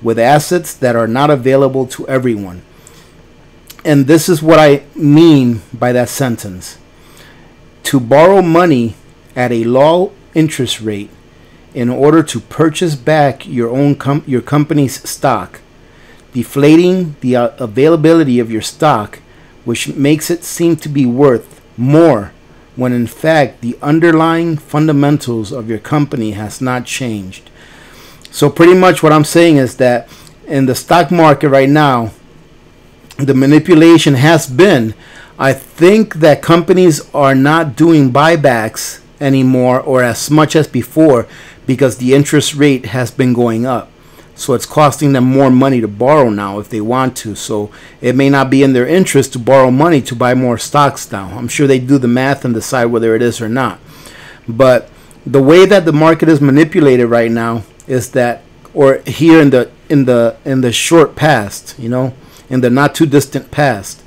A: with assets that are not available to everyone. And this is what I mean by that sentence. To borrow money at a low interest rate in order to purchase back your company's stock, deflating the availability of your stock, which makes it seem to be worth more when in fact the underlying fundamentals of your company has not changed. So pretty much what I'm saying is that in the stock market right now, the manipulation has been, I think that companies are not doing buybacks anymore or as much as before, because the interest rate has been going up. So it's costing them more money to borrow now if they want to. So it may not be in their interest to borrow money to buy more stocks now. I'm sure they do the math and decide whether it is or not. But the way that the market is manipulated right now is that, or here in the short past, you know, in the not too distant past,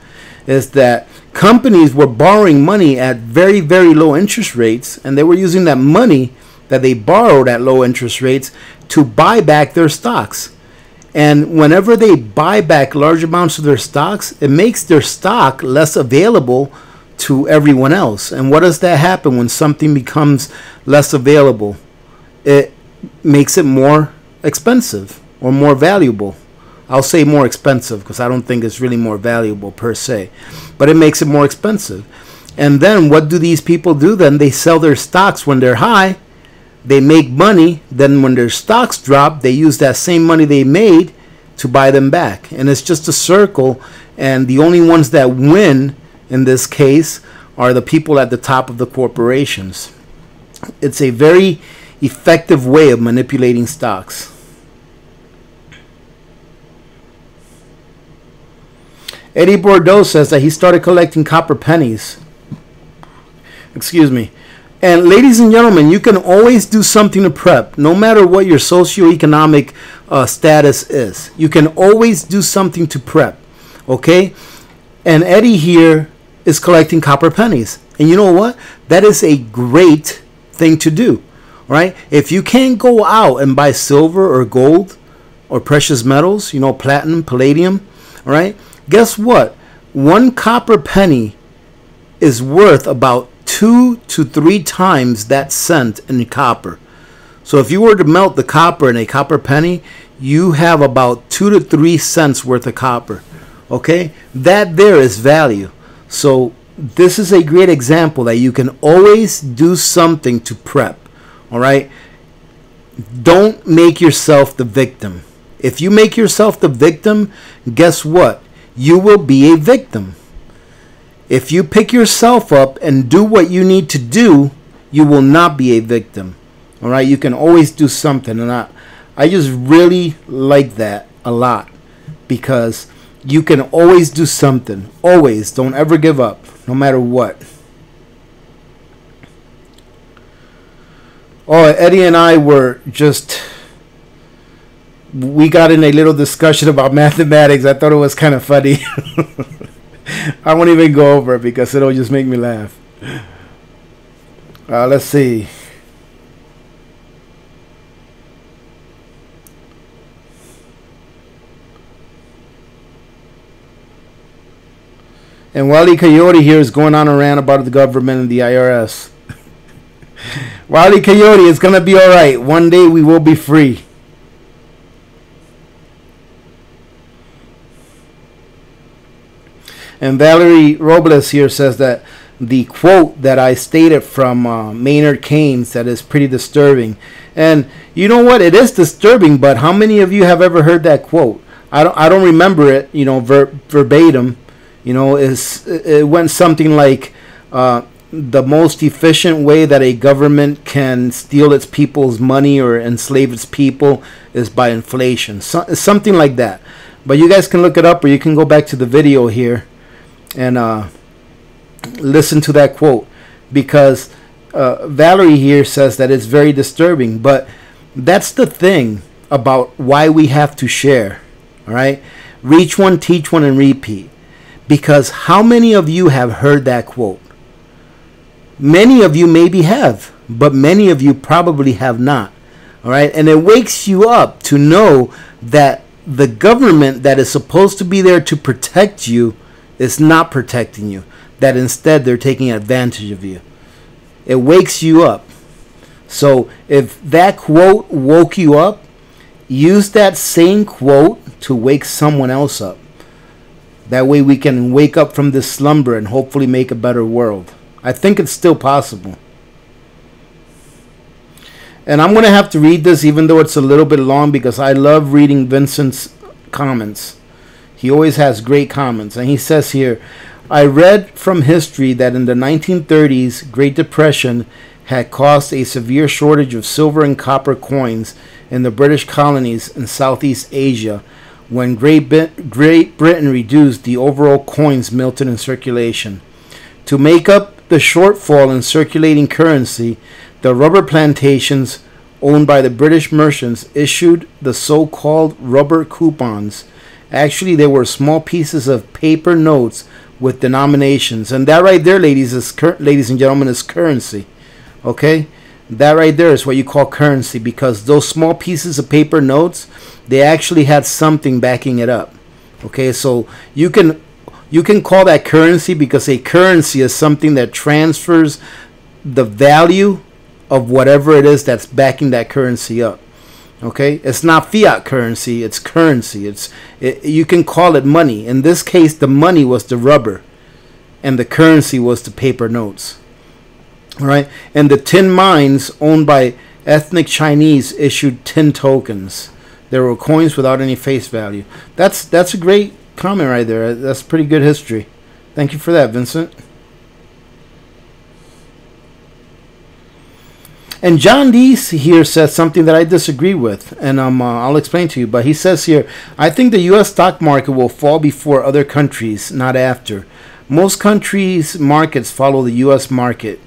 A: is that companies were borrowing money at very, very low interest rates, and they were using that money that they borrowed at low interest rates to buy back their stocks. And whenever they buy back large amounts of their stocks, it makes their stock less available to everyone else. And what does that happen when something becomes less available? It makes it more expensive or more valuable. I'll say more expensive because I don't think it's really more valuable per se, but it makes it more expensive. And then what do these people do then? They sell their stocks when they're high. They make money. Then when their stocks drop, they use that same money they made to buy them back. And it's just a circle. And the only ones that win in this case are the people at the top of the corporations. It's a very effective way of manipulating stocks. Eddie Bordeaux says that he started collecting copper pennies. Excuse me. And ladies and gentlemen, you can always do something to prep, no matter what your socioeconomic status is. You can always do something to prep. Okay? And Eddie here is collecting copper pennies. And you know what? That is a great thing to do. Right? If you can't go out and buy silver or gold or precious metals, you know, platinum, palladium, all right? Guess what? One copper penny is worth about 2 to 3 times that cent in copper. So if you were to melt the copper in a copper penny, you have about 2 to 3 cents worth of copper. Okay? That there is value. So this is a great example that you can always do something to prep. All right? Don't make yourself the victim. If you make yourself the victim, guess what? You will be a victim. If you pick yourself up and do what you need to do, you will not be a victim. All right? You can always do something. And I just really like that a lot, because you can always do something. Always. Don't ever give up, no matter what. Oh, Eddie and I were just... We got in a little discussion about mathematics. I thought it was kind of funny. I won't even go over it because it'll just make me laugh. Let's see. And Wally Coyote here is going on a rant about the government and the IRS. Wally Coyote, it's going to be all right. One day we will be free. And Valerie Robles here says that the quote that I stated from Maynard Keynes, that is pretty disturbing. And you know what? It is disturbing, but how many of you have ever heard that quote? I don't remember it, you know, verbatim. You know, it went something like, the most efficient way that a government can steal its people's money or enslave its people is by inflation. Something like that. But you guys can look it up, or you can go back to the video here and listen to that quote, because Valerie here says that it's very disturbing. But that's the thing about why we have to share. All right, reach one, teach one, and repeat. Because how many of you have heard that quote? Many of you maybe have, but many of you probably have not. All right, and it wakes you up to know that the government that is supposed to be there to protect you is not protecting you. That instead they're taking advantage of you. It wakes you up. So if that quote woke you up, use that same quote to wake someone else up. That way we can wake up from this slumber and hopefully make a better world. I think it's still possible. And I'm going to have to read this even though it's a little bit long, because I love reading Vincent's comments. He always has great comments. And he says here, I read from history that in the 1930s, Great Depression had caused a severe shortage of silver and copper coins in the British colonies in Southeast Asia, when Great Britain reduced the overall coins minted in circulation. To make up the shortfall in circulating currency, the rubber plantations owned by the British merchants issued the so-called rubber coupons. Actually, they were small pieces of paper notes with denominations, and that right there, ladies and gentlemen, is currency. Okay, that right there is what you call currency, because those small pieces of paper notes, they actually had something backing it up. Okay, so you can call that currency, because a currency is something that transfers the value of whatever it is that's backing that currency up. Okay, it's not fiat currency, it's currency. You can call it money. In this case, the money was the rubber and the currency was the paper notes. All right, and the tin mines owned by ethnic Chinese issued tin tokens. There were coins without any face value. That's a great comment right there. That's pretty good history. Thank you for that, Vincent. And John Deese here says something that I disagree with, and I'll explain to you. But he says here, I think the U.S. stock market will fall before other countries, not after. Most countries' markets follow the U.S. market.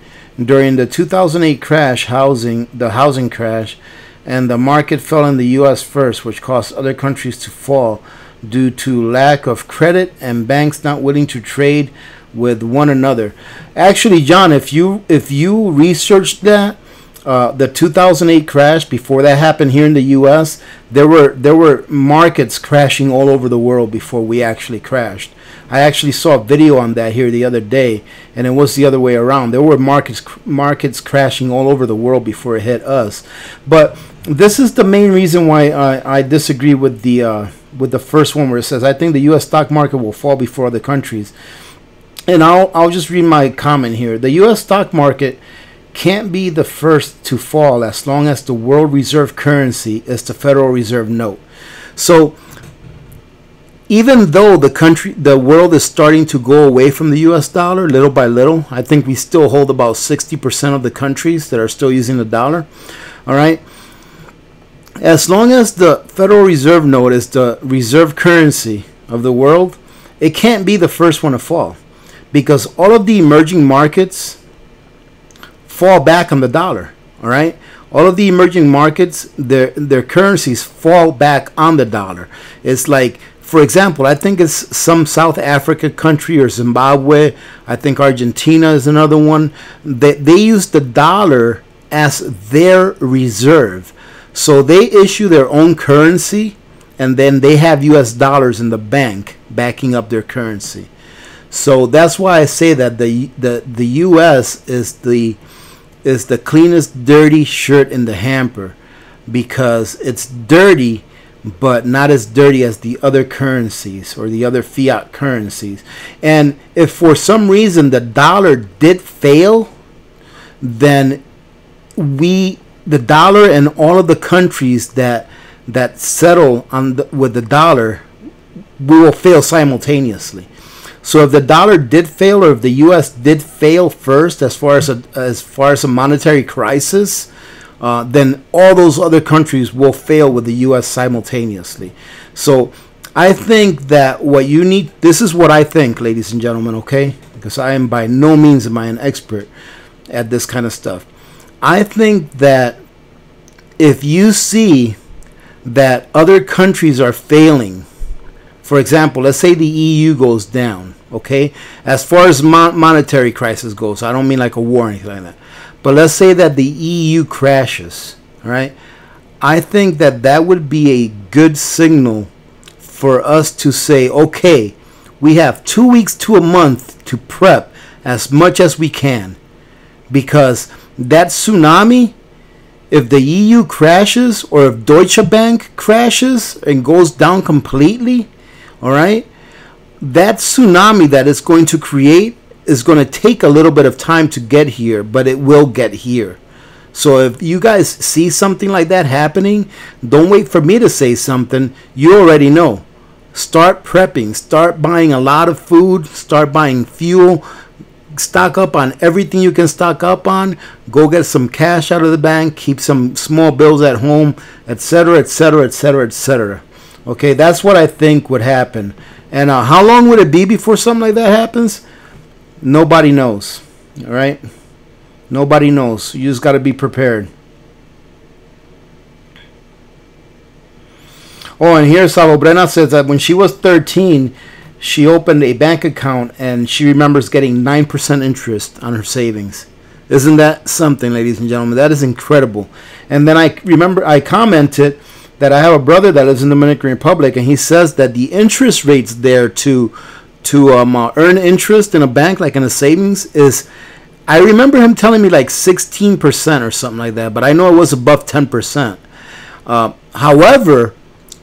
A: During the 2008 crash, the housing crash, and the market fell in the U.S. first, which caused other countries to fall due to lack of credit and banks not willing to trade with one another. Actually, John, if you researched that, the 2008 crash, before that happened here in the U.S., there were markets crashing all over the world before we actually crashed. I actually saw a video on that here the other day, and it was the other way around. There were markets crashing all over the world before it hit us. But this is the main reason why I disagree with the first one, where it says I think the U.S. stock market will fall before other countries. And I'll just read my comment here. The U.S. stock market can't be the first to fall as long as the world reserve currency is the Federal Reserve note. So even though the world is starting to go away from the US dollar little by little, I think we still hold about 60% of the countries that are still using the dollar. All right. As long as the Federal Reserve note is the reserve currency of the world, it can't be the first one to fall, because all of the emerging markets fall back on the dollar. All right, all of the emerging markets, their currencies fall back on the dollar. It's like, for example, I think it's some South Africa country or Zimbabwe. I think Argentina is another one. They use the dollar as their reserve. So they issue their own currency, and then they have US dollars in the bank backing up their currency. So that's why I say that the US is the cleanest dirty shirt in the hamper, because it's dirty but not as dirty as the other currencies or the other fiat currencies. And if for some reason the dollar did fail, then the dollar and all of the countries that settle with the dollar, we will fail simultaneously. So if the dollar did fail, or if the U.S. did fail first as far as a monetary crisis, then all those other countries will fail with the U.S. simultaneously. So I think that what you need, this is what I think, ladies and gentlemen, okay? Because I am by no means am I an expert at this kind of stuff. I think that if you see that other countries are failing, for example, let's say the EU goes down, okay? As far as monetary crisis goes, I don't mean like a war or anything like that. But let's say that the EU crashes, all right? I think that that would be a good signal for us to say, okay, we have 2 weeks to a month to prep as much as we can. Because that tsunami, if the EU crashes or if Deutsche Bank crashes and goes down completely, all right, that tsunami that it's going to create is going to take a little bit of time to get here, but it will get here. So if you guys see something like that happening, don't wait for me to say something. You already know. Start prepping. Start buying a lot of food. Start buying fuel. Stock up on everything you can stock up on. Go get some cash out of the bank. Keep some small bills at home, etc., etc., etc., etc. Okay, that's what I think would happen. And how long would it be before something like that happens? Nobody knows. All right? Nobody knows. You just got to be prepared. Oh, and here Salobrena says that when she was 13, she opened a bank account and she remembers getting 9% interest on her savings. Isn't that something, ladies and gentlemen? That is incredible. And then I remember I commented that I have a brother that lives in the Dominican Republic, and he says that the interest rates there to earn interest in a bank, like in a savings, is, I remember him telling me like 16% or something like that, but I know it was above 10%. However,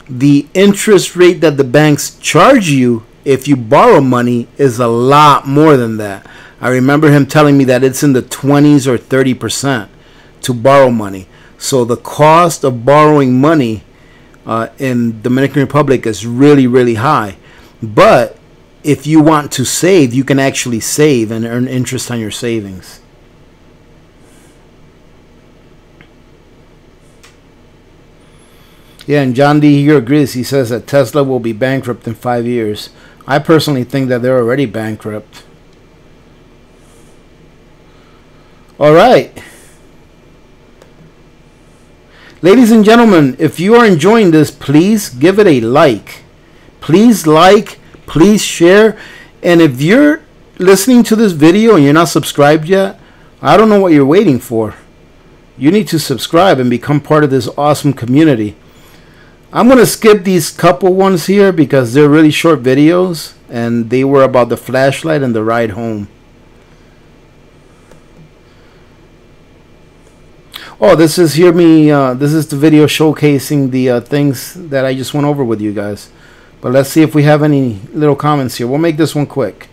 A: the interest rate that the banks charge you if you borrow money is a lot more than that. I remember him telling me that it's in the 20s or 30% to borrow money. So the cost of borrowing money in Dominican Republic is really, really high. But if you want to save, you can actually save and earn interest on your savings. Yeah, and John D. here agrees. He says that Tesla will be bankrupt in 5 years. I personally think that they're already bankrupt. All right. Ladies and gentlemen, if you are enjoying this, please give it a like. Please like, please share. And if you're listening to this video and you're not subscribed yet, I don't know what you're waiting for. You need to subscribe and become part of this awesome community. I'm going to skip these couple ones here because they're really short videos and they were about the flashlight and the ride home. Oh, this is this is the video showcasing the things that I just went over with you guys. But let's see if we have any little comments here. We'll make this one quick.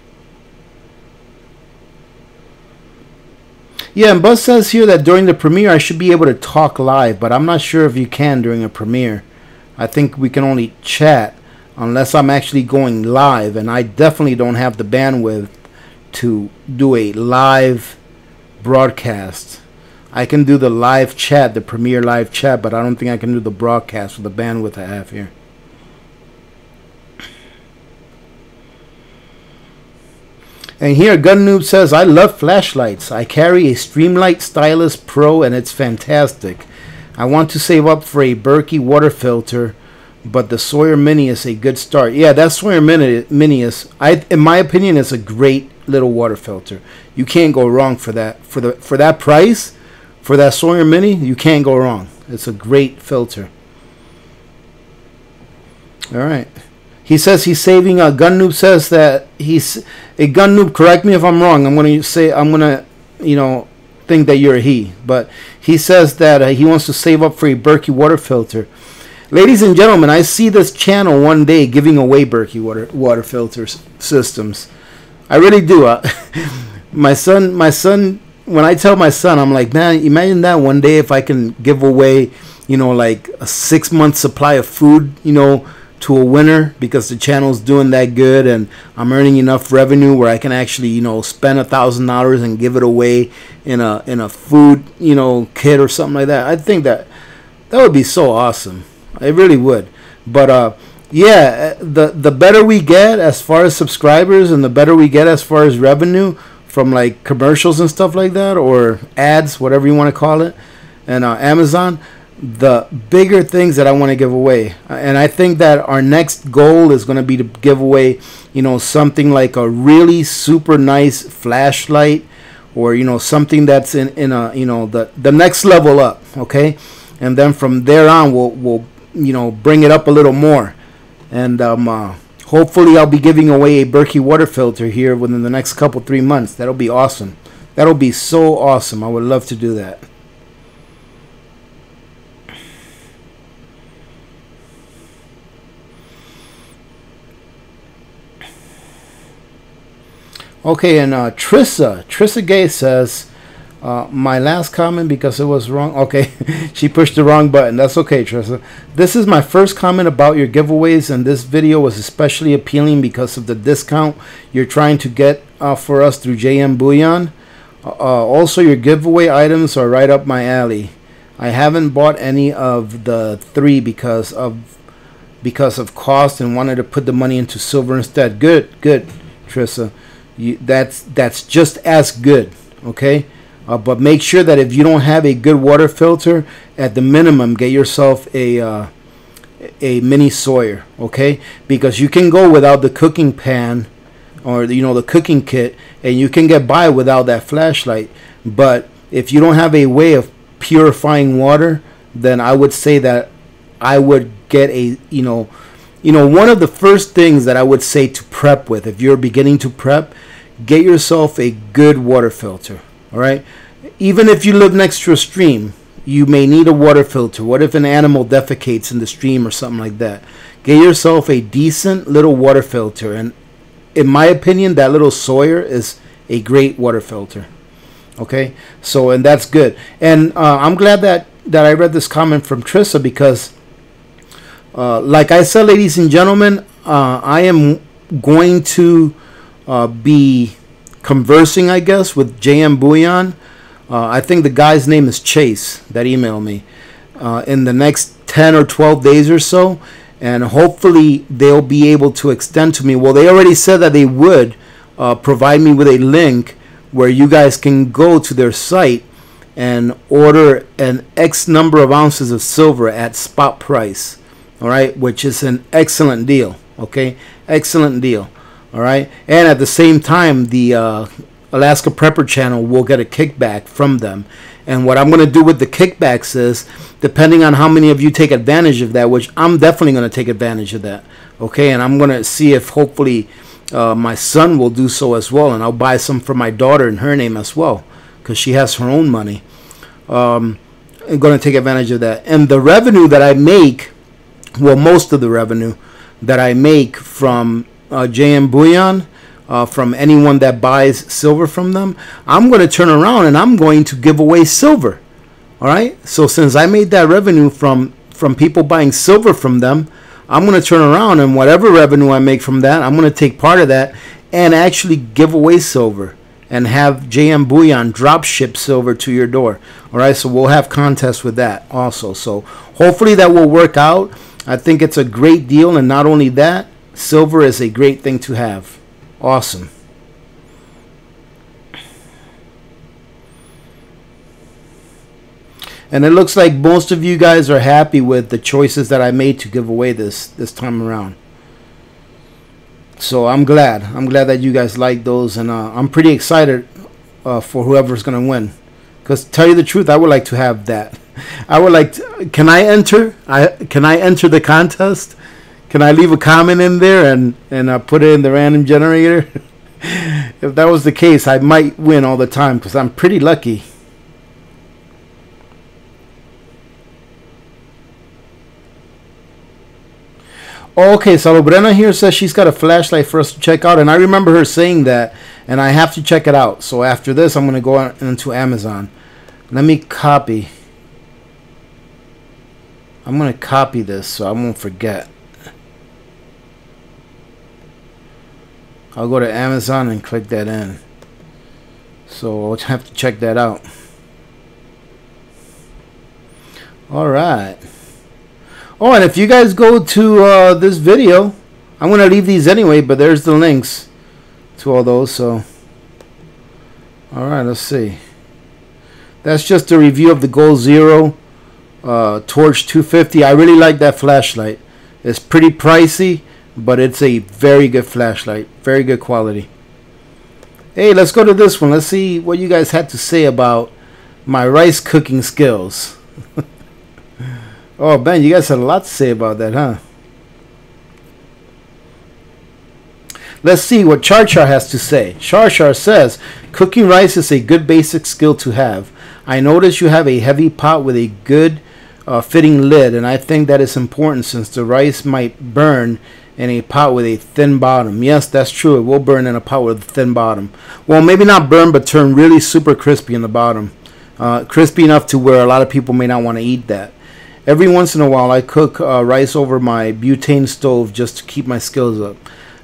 A: Yeah, and Buzz says here that during the premiere I should be able to talk live, but I'm not sure if you can during a premiere. I think we can only chat unless I'm actually going live, and I definitely don't have the bandwidth to do a live broadcast. I can do the live chat, the premiere live chat, but I don't think I can do the broadcast with the bandwidth I have here. And here Gun Noob says, I love flashlights. I carry a Streamlight Stylus Pro and it's fantastic. I want to save up for a Berkey water filter, but the Sawyer Mini is a good start. Yeah, that Sawyer Mini is, in my opinion, is a great little water filter. You can't go wrong for that. For that price, for that Sawyer Mini, you can't go wrong. It's a great filter. All right. He says he's saving. Gun Noob says that he's a Gun Noob. Correct me if I'm wrong. I'm gonna, you know, think that you're a he. But he says that he wants to save up for a Berkey water filter. Ladies and gentlemen, I see this channel one day giving away Berkey water filter systems. I really do. My son. When I tell my son, I'm like, man, imagine that one day if I can give away, you know, like a 6-month supply of food, you know, to a winner because the channel's doing that good and I'm earning enough revenue where I can actually, you know, spend $1,000 and give it away in a food, you know, kit or something like that. I think that would be so awesome. It really would. But Yeah, the better we get as far as subscribers, and the better we get as far as revenue from like commercials and stuff like that, or ads, whatever you want to call it, and Amazon, the bigger things that I want to give away. And I think that our next goal is going to be to give away, you know, something like a really super nice flashlight, or, you know, something that's in a, you know, the next level up, okay? And then from there on, we'll you know, bring it up a little more. And hopefully I'll be giving away a Berkey water filter here within the next 3 months. That'll be awesome. That'll be so awesome. I would love to do that. Okay, and Trissa Gay says, my last comment because it was wrong. Okay, she pushed the wrong button. That's okay, Trissa. This is my first comment about your giveaways, and this video was especially appealing because of the discount you're trying to get for us through JM Bullion. Also, your giveaway items are right up my alley. I haven't bought any of the 3 because of cost, and wanted to put the money into silver instead. Good, Trissa. That's just as good, okay? But make sure that if you don't have a good water filter, at the minimum, get yourself a mini Sawyer, okay? Because you can go without the cooking pan, or the cooking kit, and you can get by without that flashlight. But if you don't have a way of purifying water, then I would say that I would get a one of the first things that I would say to prep with, if you're beginning to prep, get yourself a good water filter. All right. Even if you live next to a stream, you may need a water filter. What if an animal defecates in the stream or something like that? Get yourself a decent little water filter. And in my opinion, that little Sawyer is a great water filter. Okay. So, and that's good. And I'm glad that I read this comment from Trissa, because like I said, ladies and gentlemen, I am going to be conversing, I guess, with JM Bullion. I think the guy's name is Chase that emailed me, in the next 10 or 12 days or so. And hopefully they'll be able to extend to me. Well, they already said that they would provide me with a link where you guys can go to their site and order an X number of ounces of silver at spot price. All right, which is an excellent deal. Okay, excellent deal. All right, and at the same time, the Alaska Prepper channel will get a kickback from them. And what I'm going to do with the kickbacks is, depending on how many of you take advantage of that, which I'm definitely going to take advantage of that. Okay, and I'm going to see if hopefully my son will do so as well, and I'll buy some for my daughter in her name as well, because she has her own money. I'm going to take advantage of that, and the revenue that I make. Well, most of the revenue that I make from JM Bullion, from anyone that buys silver from them, I'm going to turn around and I'm going to give away silver. All right. So since I made that revenue from people buying silver from them, I'm going to turn around, and whatever revenue I make from that, I'm going to take part of that and actually give away silver and have JM Bullion drop ship silver to your door. All right. So we'll have contests with that also. So hopefully that will work out. I think it's a great deal, and not only that, silver is a great thing to have. Awesome. And it looks like most of you guys are happy with the choices that I made to give away this time around. So I'm glad. I'm glad that you guys like those, and I'm pretty excited for whoever's going to win. Because to tell you the truth, I would like to have that. I would like to, can I enter the contest? Can I leave a comment in there and put it in the random generator? If that was the case, I might win all the time, because I'm pretty lucky. Okay, Salobrena here says she's got a flashlight for us to check out, and I remember her saying that, and I have to check it out. So after this, I'm going to go into Amazon. Let me copy. I'm going to copy this so I won't forget. I'll go to Amazon and click that in. So I'll have to check that out. All right. Oh, and if you guys go to this video, I'm going to leave these anyway, but there's the links to all those. So, all right, let's see. That's just a review of the Goal Zero Torch 250. I really like that flashlight. It's pretty pricey, but it's a very good flashlight. Very good quality. Hey, let's go to this one. Let's see what you guys had to say about my rice cooking skills. Oh, man, you guys had a lot to say about that, huh? Let's see what Char has to say. Char says, cooking rice is a good basic skill to have. I notice you have a heavy pot with a good fitting lid, and I think that is important since the rice might burn in a pot with a thin bottom. Yes, that's true. It will burn in a pot with a thin bottom. Well, maybe not burn, but turn really super crispy in the bottom. Crispy enough to where a lot of people may not want to eat that. Every once in a while, I cook rice over my butane stove just to keep my skills up.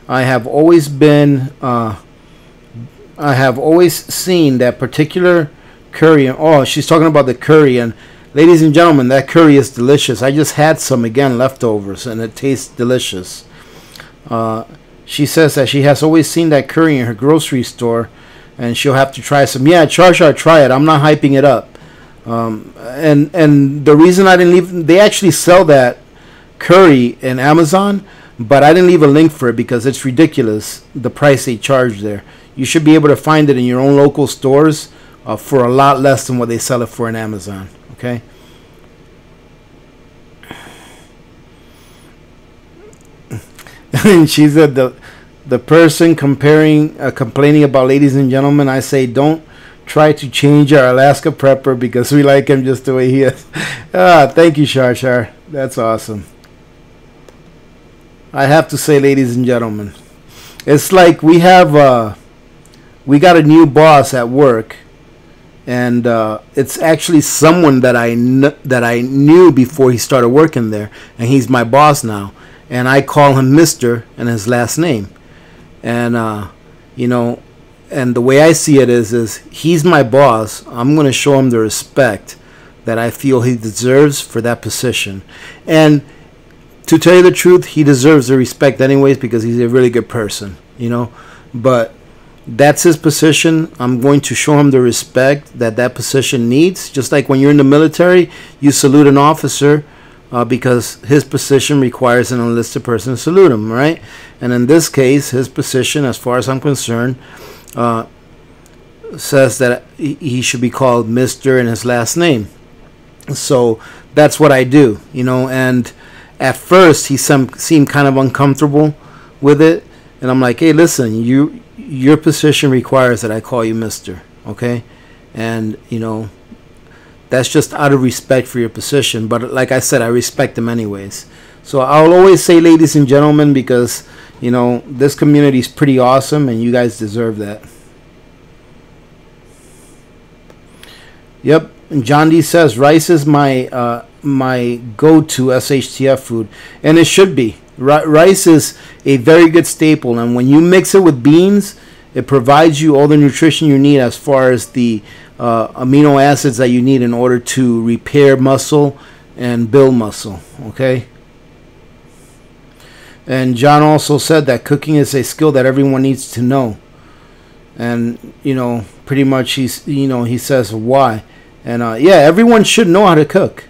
A: I have always seen that particular curry. Oh, she's talking about the curry, and ladies and gentlemen, that curry is delicious. I just had some again, leftovers, and it tastes delicious. She says that she has always seen that curry in her grocery store, and she'll have to try some. Yeah, Char, try it. I'm not hyping it up. And the reason I didn't leave, they actually sell that curry in Amazon, but I didn't leave a link for it because it's ridiculous, the price they charge there. You should be able to find it in your own local stores for a lot less than what they sell it for in Amazon. Okay. And she said the person complaining about, ladies and gentlemen, I say don't try to change our Alaska prepper because we like him just the way he is. Thank you, Char. That's awesome. I have to say, ladies and gentlemen, it's like we got a new boss at work, and it's actually someone that I knew before he started working there, and he's my boss now, and I call him Mr. and his last name, and you know, and the way I see it is he's my boss. I'm going to show him the respect that I feel he deserves for that position, and to tell you the truth, he deserves the respect anyways because he's a really good person, you know. But that's his position. I'm going to show him the respect that position needs. Just like when you're in the military, you salute an officer because his position requires an enlisted person to salute him, right? And in this case, his position, as far as I'm concerned, says that he should be called Mr. and his last name. So that's what I do, you know. And at first, he seemed kind of uncomfortable with it, and I'm like, hey, listen, your position requires that I call you Mr., okay? And, you know, that's just out of respect for your position, but like I said, I respect them anyways. So I'll always say ladies and gentlemen because, you know, this community is pretty awesome, and you guys deserve that. Yep, and John D says, rice is my go-to SHTF food, and it should be. Rice is a very good staple, and when you mix it with beans, it provides you all the nutrition you need as far as the amino acids that you need in order to repair muscle and build muscle, okay? And John also said that cooking is a skill that everyone needs to know, and, you know, pretty much he says why. And yeah, everyone should know how to cook.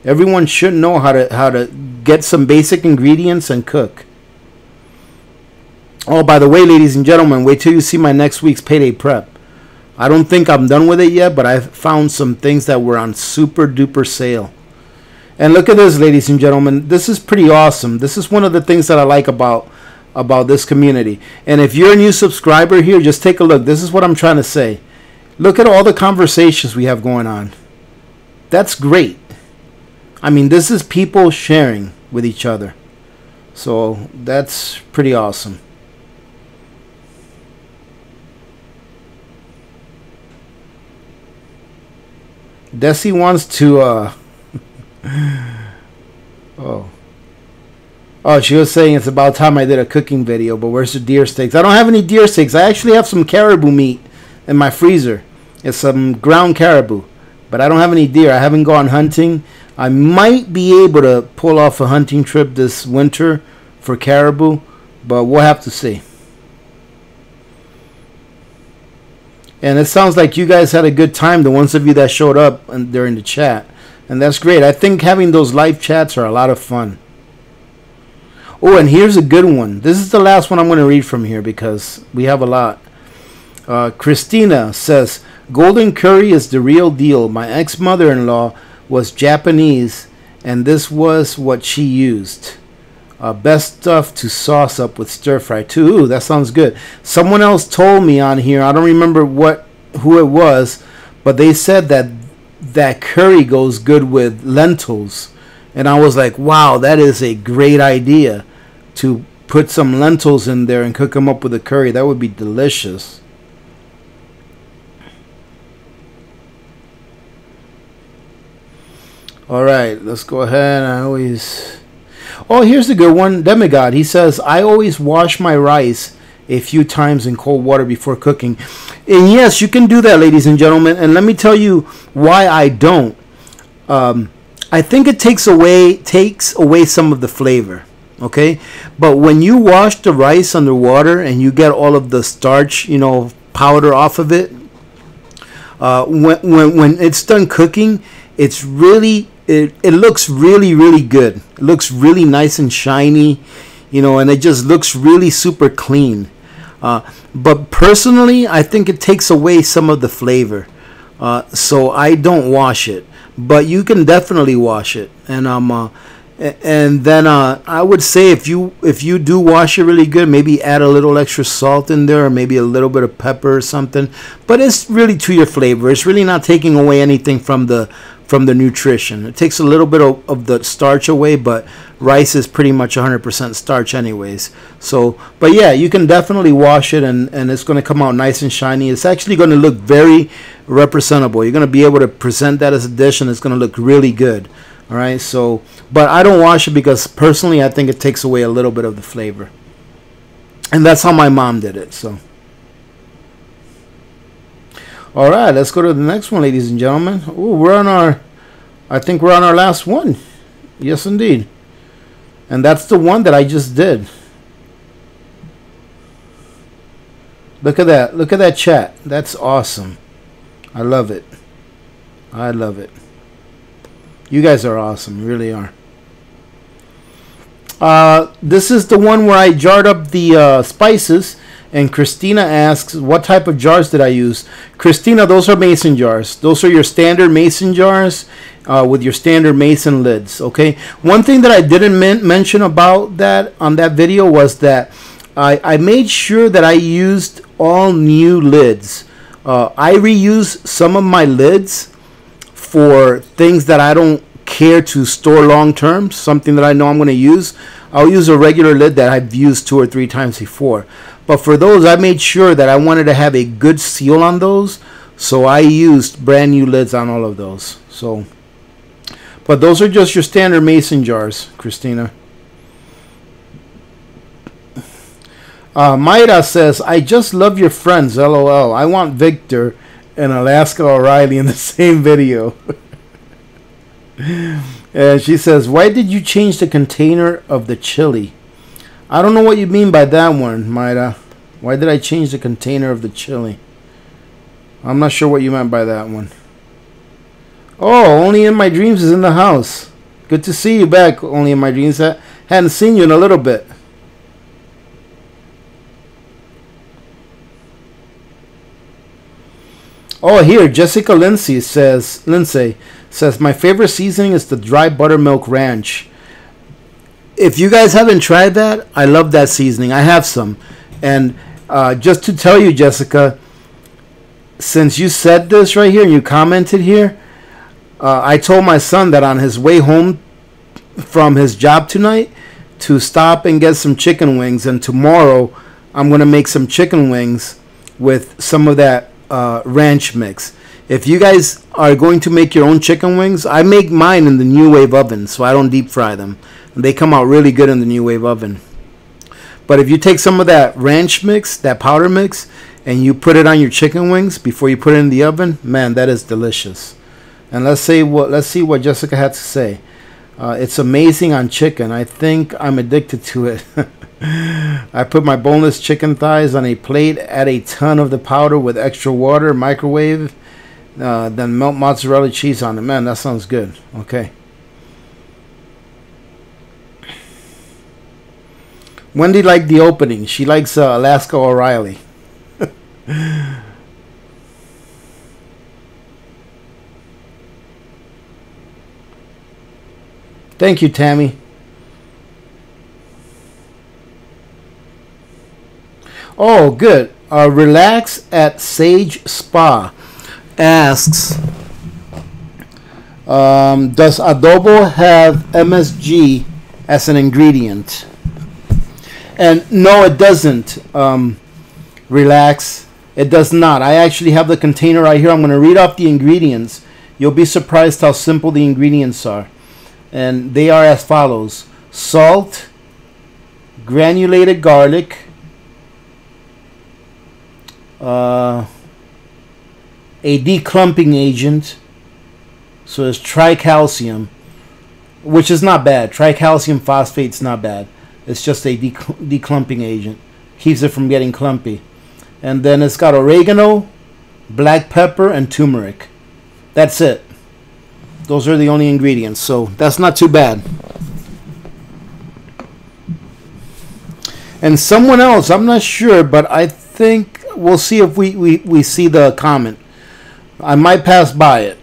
A: Everyone should know how to get some basic ingredients and cook. Oh, by the way, ladies and gentlemen, wait till you see my next week's payday prep. I don't think I'm done with it yet, but I found some things that were on super duper sale. And look at this, ladies and gentlemen. This is pretty awesome. This is one of the things that I like about this community. And if you're a new subscriber here, just take a look. This is what I'm trying to say. Look at all the conversations we have going on. That's great. I mean, this is people sharing with each other. So that's pretty awesome. Desi wants to oh, she was saying it's about time I did a cooking video, but where's the deer steaks? I don't have any deer steaks. I actually have some caribou meat in my freezer. It's some ground caribou, but I don't have any deer. I haven't gone hunting. I might be able to pull off a hunting trip this winter for caribou, but we'll have to see. And it sounds like you guys had a good time, the ones of you that showed up during the chat. And that's great. I think having those live chats are a lot of fun. Oh, and here's a good one. This is the last one I'm going to read from here because we have a lot. Christina says, golden curry is the real deal. My ex-mother-in-law was Japanese, and this was what she used. Best stuff to sauce up with stir fry too. Ooh, that sounds good. Someone else told me on here, I don't remember who it was, but they said that curry goes good with lentils. And I was like, wow, that is a great idea to put some lentils in there and cook them up with a curry. That would be delicious. All right, let's go ahead. Oh, here's a good one. Demigod, he says, I always wash my rice a few times in cold water before cooking. And yes, you can do that, ladies and gentlemen. And let me tell you why I don't. I think it takes away some of the flavor. Okay, but when you wash the rice underwater and you get all of the starch, powder off of it, when it's done cooking, it's really it looks really, really good. It looks really nice and shiny, and it just looks really super clean. But personally, I think it takes away some of the flavor, so I don't wash it. But you can definitely wash it, and then I would say if you do wash it really good, maybe add a little extra salt in there, or maybe a little bit of pepper or something. But it's really to your flavor. It's really not taking away anything from the nutrition. It takes a little bit of the starch away, but rice is pretty much 100% starch anyways. So, but yeah, you can definitely wash it, and it's going to come out nice and shiny. It's actually going to look very representable. You're going to be able to present that as a dish, and it's going to look really good. All right, so, but I don't wash it because personally I think it takes away a little bit of the flavor. And that's how my mom did it, so. All right, let's go to the next one, ladies and gentlemen. Ooh, I think we're on our last one. Yes, indeed. And that's the one that I just did. Look at that. Look at that chat. That's awesome. I love it. I love it. You guys are awesome. You really are. This is the one where I jarred up the spices. And Christina asks, what type of jars did I use? Christina, those are mason jars. Those are your standard mason jars with your standard mason lids. Okay. One thing that I didn't mention about that on that video was that I made sure that I used all new lids. I reuse some of my lids for things that I don't care to store long term, something that I know I'm going to use. I'll use a regular lid that I've used 2 or 3 times before. But for those, I made sure that I wanted to have a good seal on those, so I used brand new lids on all of those. So, but those are just your standard mason jars, Christina. Mayra says, I just love your friends, LOL. I want Victor and Alaska O'Reilly in the same video. And she says, why did you change the container of the chili? I don't know what you mean by that one, Mayra. Why did I change the container of the chili? I'm not sure what you meant by that one. Oh, Only in My Dreams is in the house. Good to see you back, Only in My Dreams. I hadn't seen you in a little bit. Oh, here, Jessica Lindsay says, my favorite seasoning is the dry buttermilk ranch. If you guys haven't tried that, I love that seasoning. I have some. And just to tell you, Jessica, since you said this right here and you commented here, I told my son that on his way home from his job tonight to stop and get some chicken wings. And tomorrow I'm going to make some chicken wings with some of that ranch mix. If you guys are going to make your own chicken wings, I make mine in the New Wave oven, so I don't deep fry them. And they come out really good in the New Wave oven. But if you take some of that ranch mix, that powder mix, and you put it on your chicken wings before you put it in the oven, man, that is delicious. And let's see what Jessica had to say. It's amazing on chicken. I think I'm addicted to it. I put my boneless chicken thighs on a plate, add a ton of the powder with extra water, microwave, then melt mozzarella cheese on it. Man, that sounds good. Okay. Wendy liked the opening. She likes Alaska O'Reilly. Thank you, Tammy. Oh, good. Relax at Sage Spa asks, does adobo have MSG as an ingredient? And no, it doesn't. Relax. It does not. I actually have the container right here. I'm going to read off the ingredients. You'll be surprised how simple the ingredients are. And they are as follows: salt, granulated garlic, a declumping agent, so it's tricalcium, which is not bad. Tricalcium phosphate's not bad. It's just a declumping agent. Keeps it from getting clumpy. And then it's got oregano, black pepper, and turmeric. That's it. Those are the only ingredients, so that's not too bad. And someone else, I'm not sure, but I think we'll see if we see the comment. I might pass by it.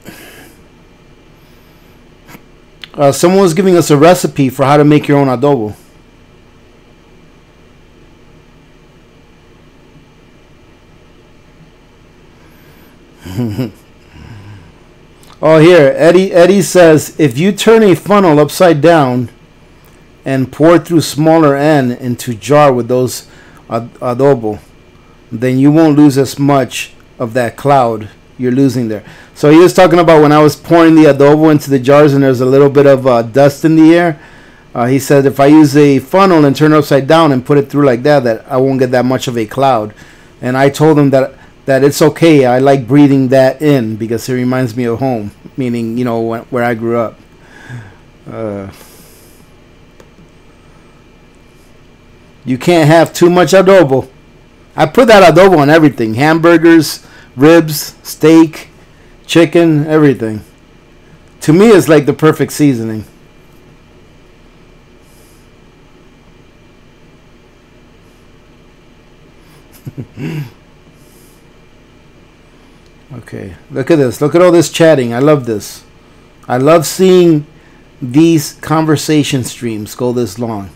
A: Someone was giving us a recipe for how to make your own adobo. Oh, here, Eddie says, if you turn a funnel upside down and pour through smaller end into jar with those adobo, then you won't lose as much of that cloud you're losing there. So he was talking about when I was pouring the adobo into the jars and there's a little bit of dust in the air. He said if I use a funnel and turn it upside down and put it through like that, that I won't get that much of a cloud. And I told him that it's okay. I like breathing that in because it reminds me of home, meaning, you know, where I grew up. You can't have too much adobo. I put that adobo on everything: hamburgers, ribs, steak, chicken, everything. To me, it's like the perfect seasoning. Okay, look at this. Look at all this chatting. I love this. I love seeing these conversation streams go this long.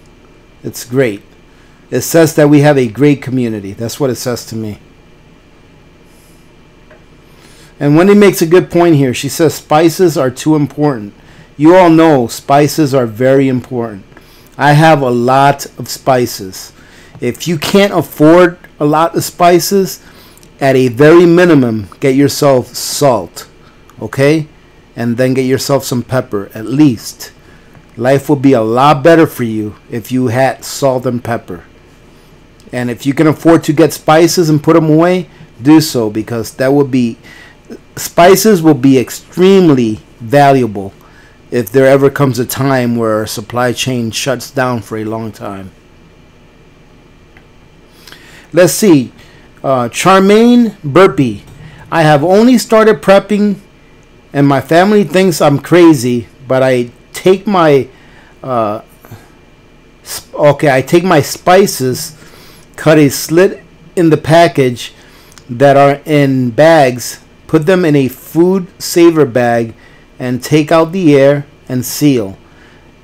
A: It's great. It says that we have a great community. That's what it says to me. And Wendy makes a good point here. She says spices are too important. You all know spices are very important. I have a lot of spices. If you can't afford a lot of spices, at a very minimum, get yourself salt, okay? And then get yourself some pepper, at least. Life would be a lot better for you if you had salt and pepper. And if you can afford to get spices and put them away, do so, because that would be, spices will be extremely valuable if there ever comes a time where our supply chain shuts down for a long time. Let's see. Charmaine Burpee. I have only started prepping and my family thinks I'm crazy, but I take my I take my spices, cut a slit in the package that are in bags, put them in a food saver bag and take out the air and seal.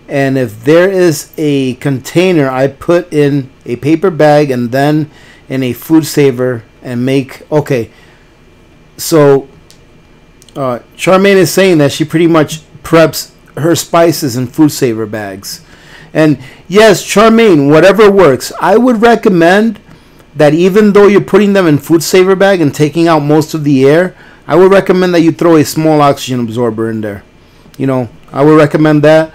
A: And if there is a container, I put in a paper bag and then in a food saver and make, okay. So Charmaine is saying that she pretty much preps her spices in food saver bags. And yes, Charmaine, whatever works. I would recommend that even though you're putting them in food saver bag and taking out most of the air, I would recommend that you throw a small oxygen absorber in there. You know, I would recommend that.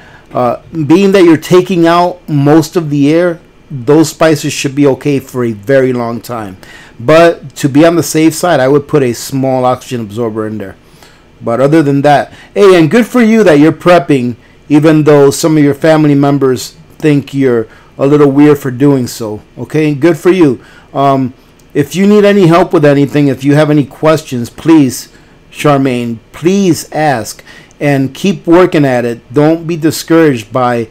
A: Being that you're taking out most of the air, those spices should be okay for a very long time. But to be on the safe side, I would put a small oxygen absorber in there. But other than that, hey, and good for you that you're prepping, even though some of your family members think you're a little weird for doing so. Okay, good for you. If you need any help with anything, if you have any questions, please, Charmaine, please ask and keep working at it. Don't be discouraged by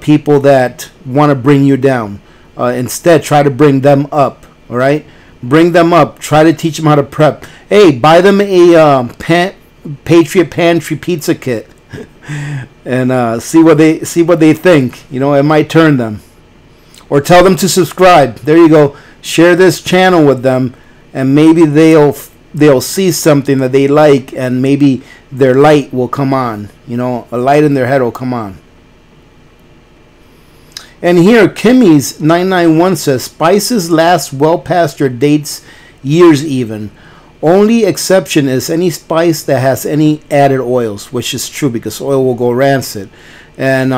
A: people that want to bring you down. Instead, try to bring them up. All right, bring them up. Try to teach them how to prep. Hey, buy them a Patriot Pantry pizza kit and see what they think. You know, it might turn them. Or tell them to subscribe. There you go. Share this channel with them, and maybe they'll see something that they like, and maybe their light will come on. You know, a light in their head will come on. And here, Kimmy's 991 says, spices last well past your dates, years even. Only exception is any spice that has any added oils, which is true because oil will go rancid. And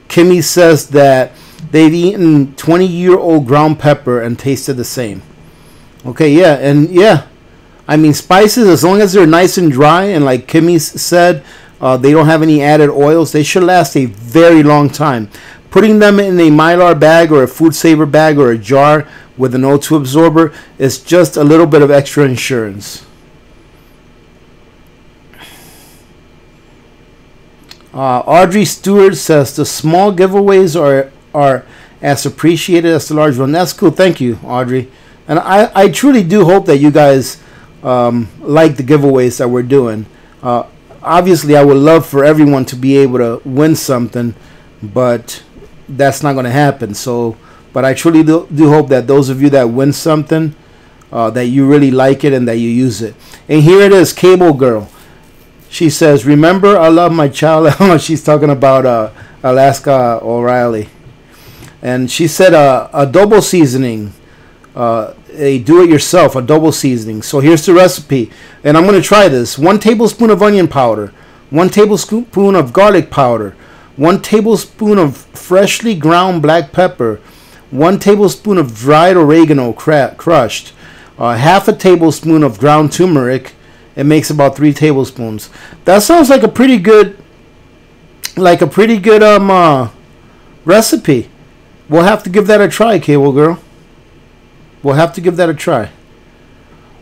A: Kimmy says that they've eaten 20-year-old ground pepper and tasted the same. Okay, yeah, and yeah, I mean, spices, as long as they're nice and dry, and like Kimmy said, they don't have any added oils, they should last a very long time. Putting them in a Mylar bag or a food saver bag or a jar with an O2 absorber is just a little bit of extra insurance. Audrey Stewart says the small giveaways are as appreciated as the large one. That's cool. Thank you, Audrey. And I truly do hope that you guys like the giveaways that we're doing. Obviously, I would love for everyone to be able to win something, but that's not going to happen. So, but I truly do hope that those of you that win something, that you really like it and that you use it. And here it is, Cable Girl. She says, remember, I love my child. She's talking about Alaska O'Reilly. And she said adobo seasoning, a do-it-yourself adobo seasoning. So here's the recipe. And I'm going to try this. 1 tablespoon of onion powder. 1 tablespoon of garlic powder. 1 tablespoon of freshly ground black pepper. 1 tablespoon of dried oregano crushed. Half a tablespoon of ground turmeric. It makes about 3 tablespoons. That sounds like a pretty good, recipe. We'll have to give that a try, Cable Girl. We'll have to give that a try.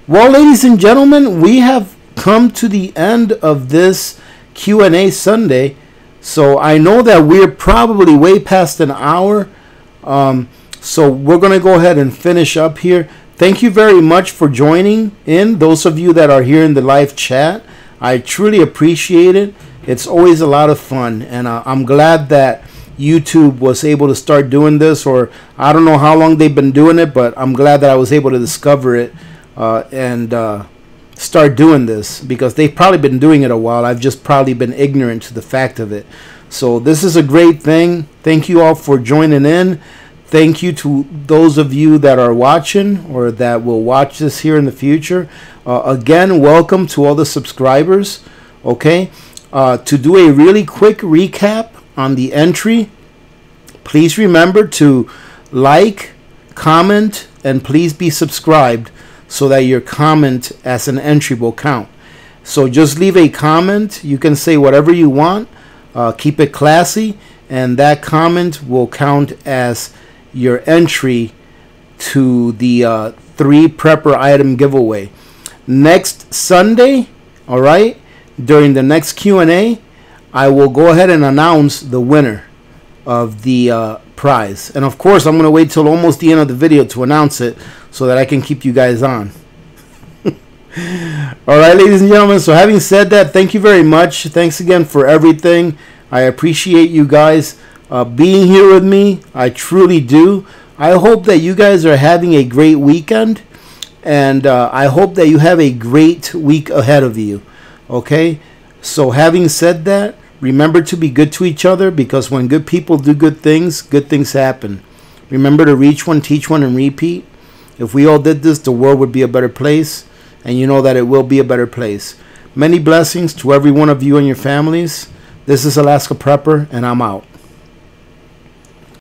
A: Well, ladies and gentlemen, we have come to the end of this Q&A Sunday. So I know that we're probably way past an hour. So we're going to go ahead and finish up here. Thank you very much for joining in. Those of you that are here in the live chat, I truly appreciate it. It's always a lot of fun. And I'm glad that YouTube was able to start doing this, or I don't know how long they've been doing it, but I'm glad that I was able to discover it and start doing this, because they've probably been doing it a while. I've just probably been ignorant to the fact of it. So this is a great thing. Thank you all for joining in. Thank you to those of you that are watching or that will watch this here in the future. Again, welcome to all the subscribers. Okay, to do a really quick recap on the entry, please remember to like, comment, and please be subscribed so that your comment as an entry will count. So just leave a comment. You can say whatever you want. Keep it classy, and that comment will count as your entry to the 3 prepper item giveaway. Next Sunday, all right, during the next Q&A, I will go ahead and announce the winner of the prize. And of course, I'm going to wait till almost the end of the video to announce it so that I can keep you guys on. All right, ladies and gentlemen, so having said that, thank you very much. Thanks again for everything. I appreciate you guys being here with me. I truly do. I hope that you guys are having a great weekend, and I hope that you have a great week ahead of you. Okay, so having said that, remember to be good to each other, because when good people do good things happen. Remember to reach one, teach one, and repeat. If we all did this, the world would be a better place, and you know that it will be a better place. Many blessings to every one of you and your families. This is Alaska Prepper, and I'm out.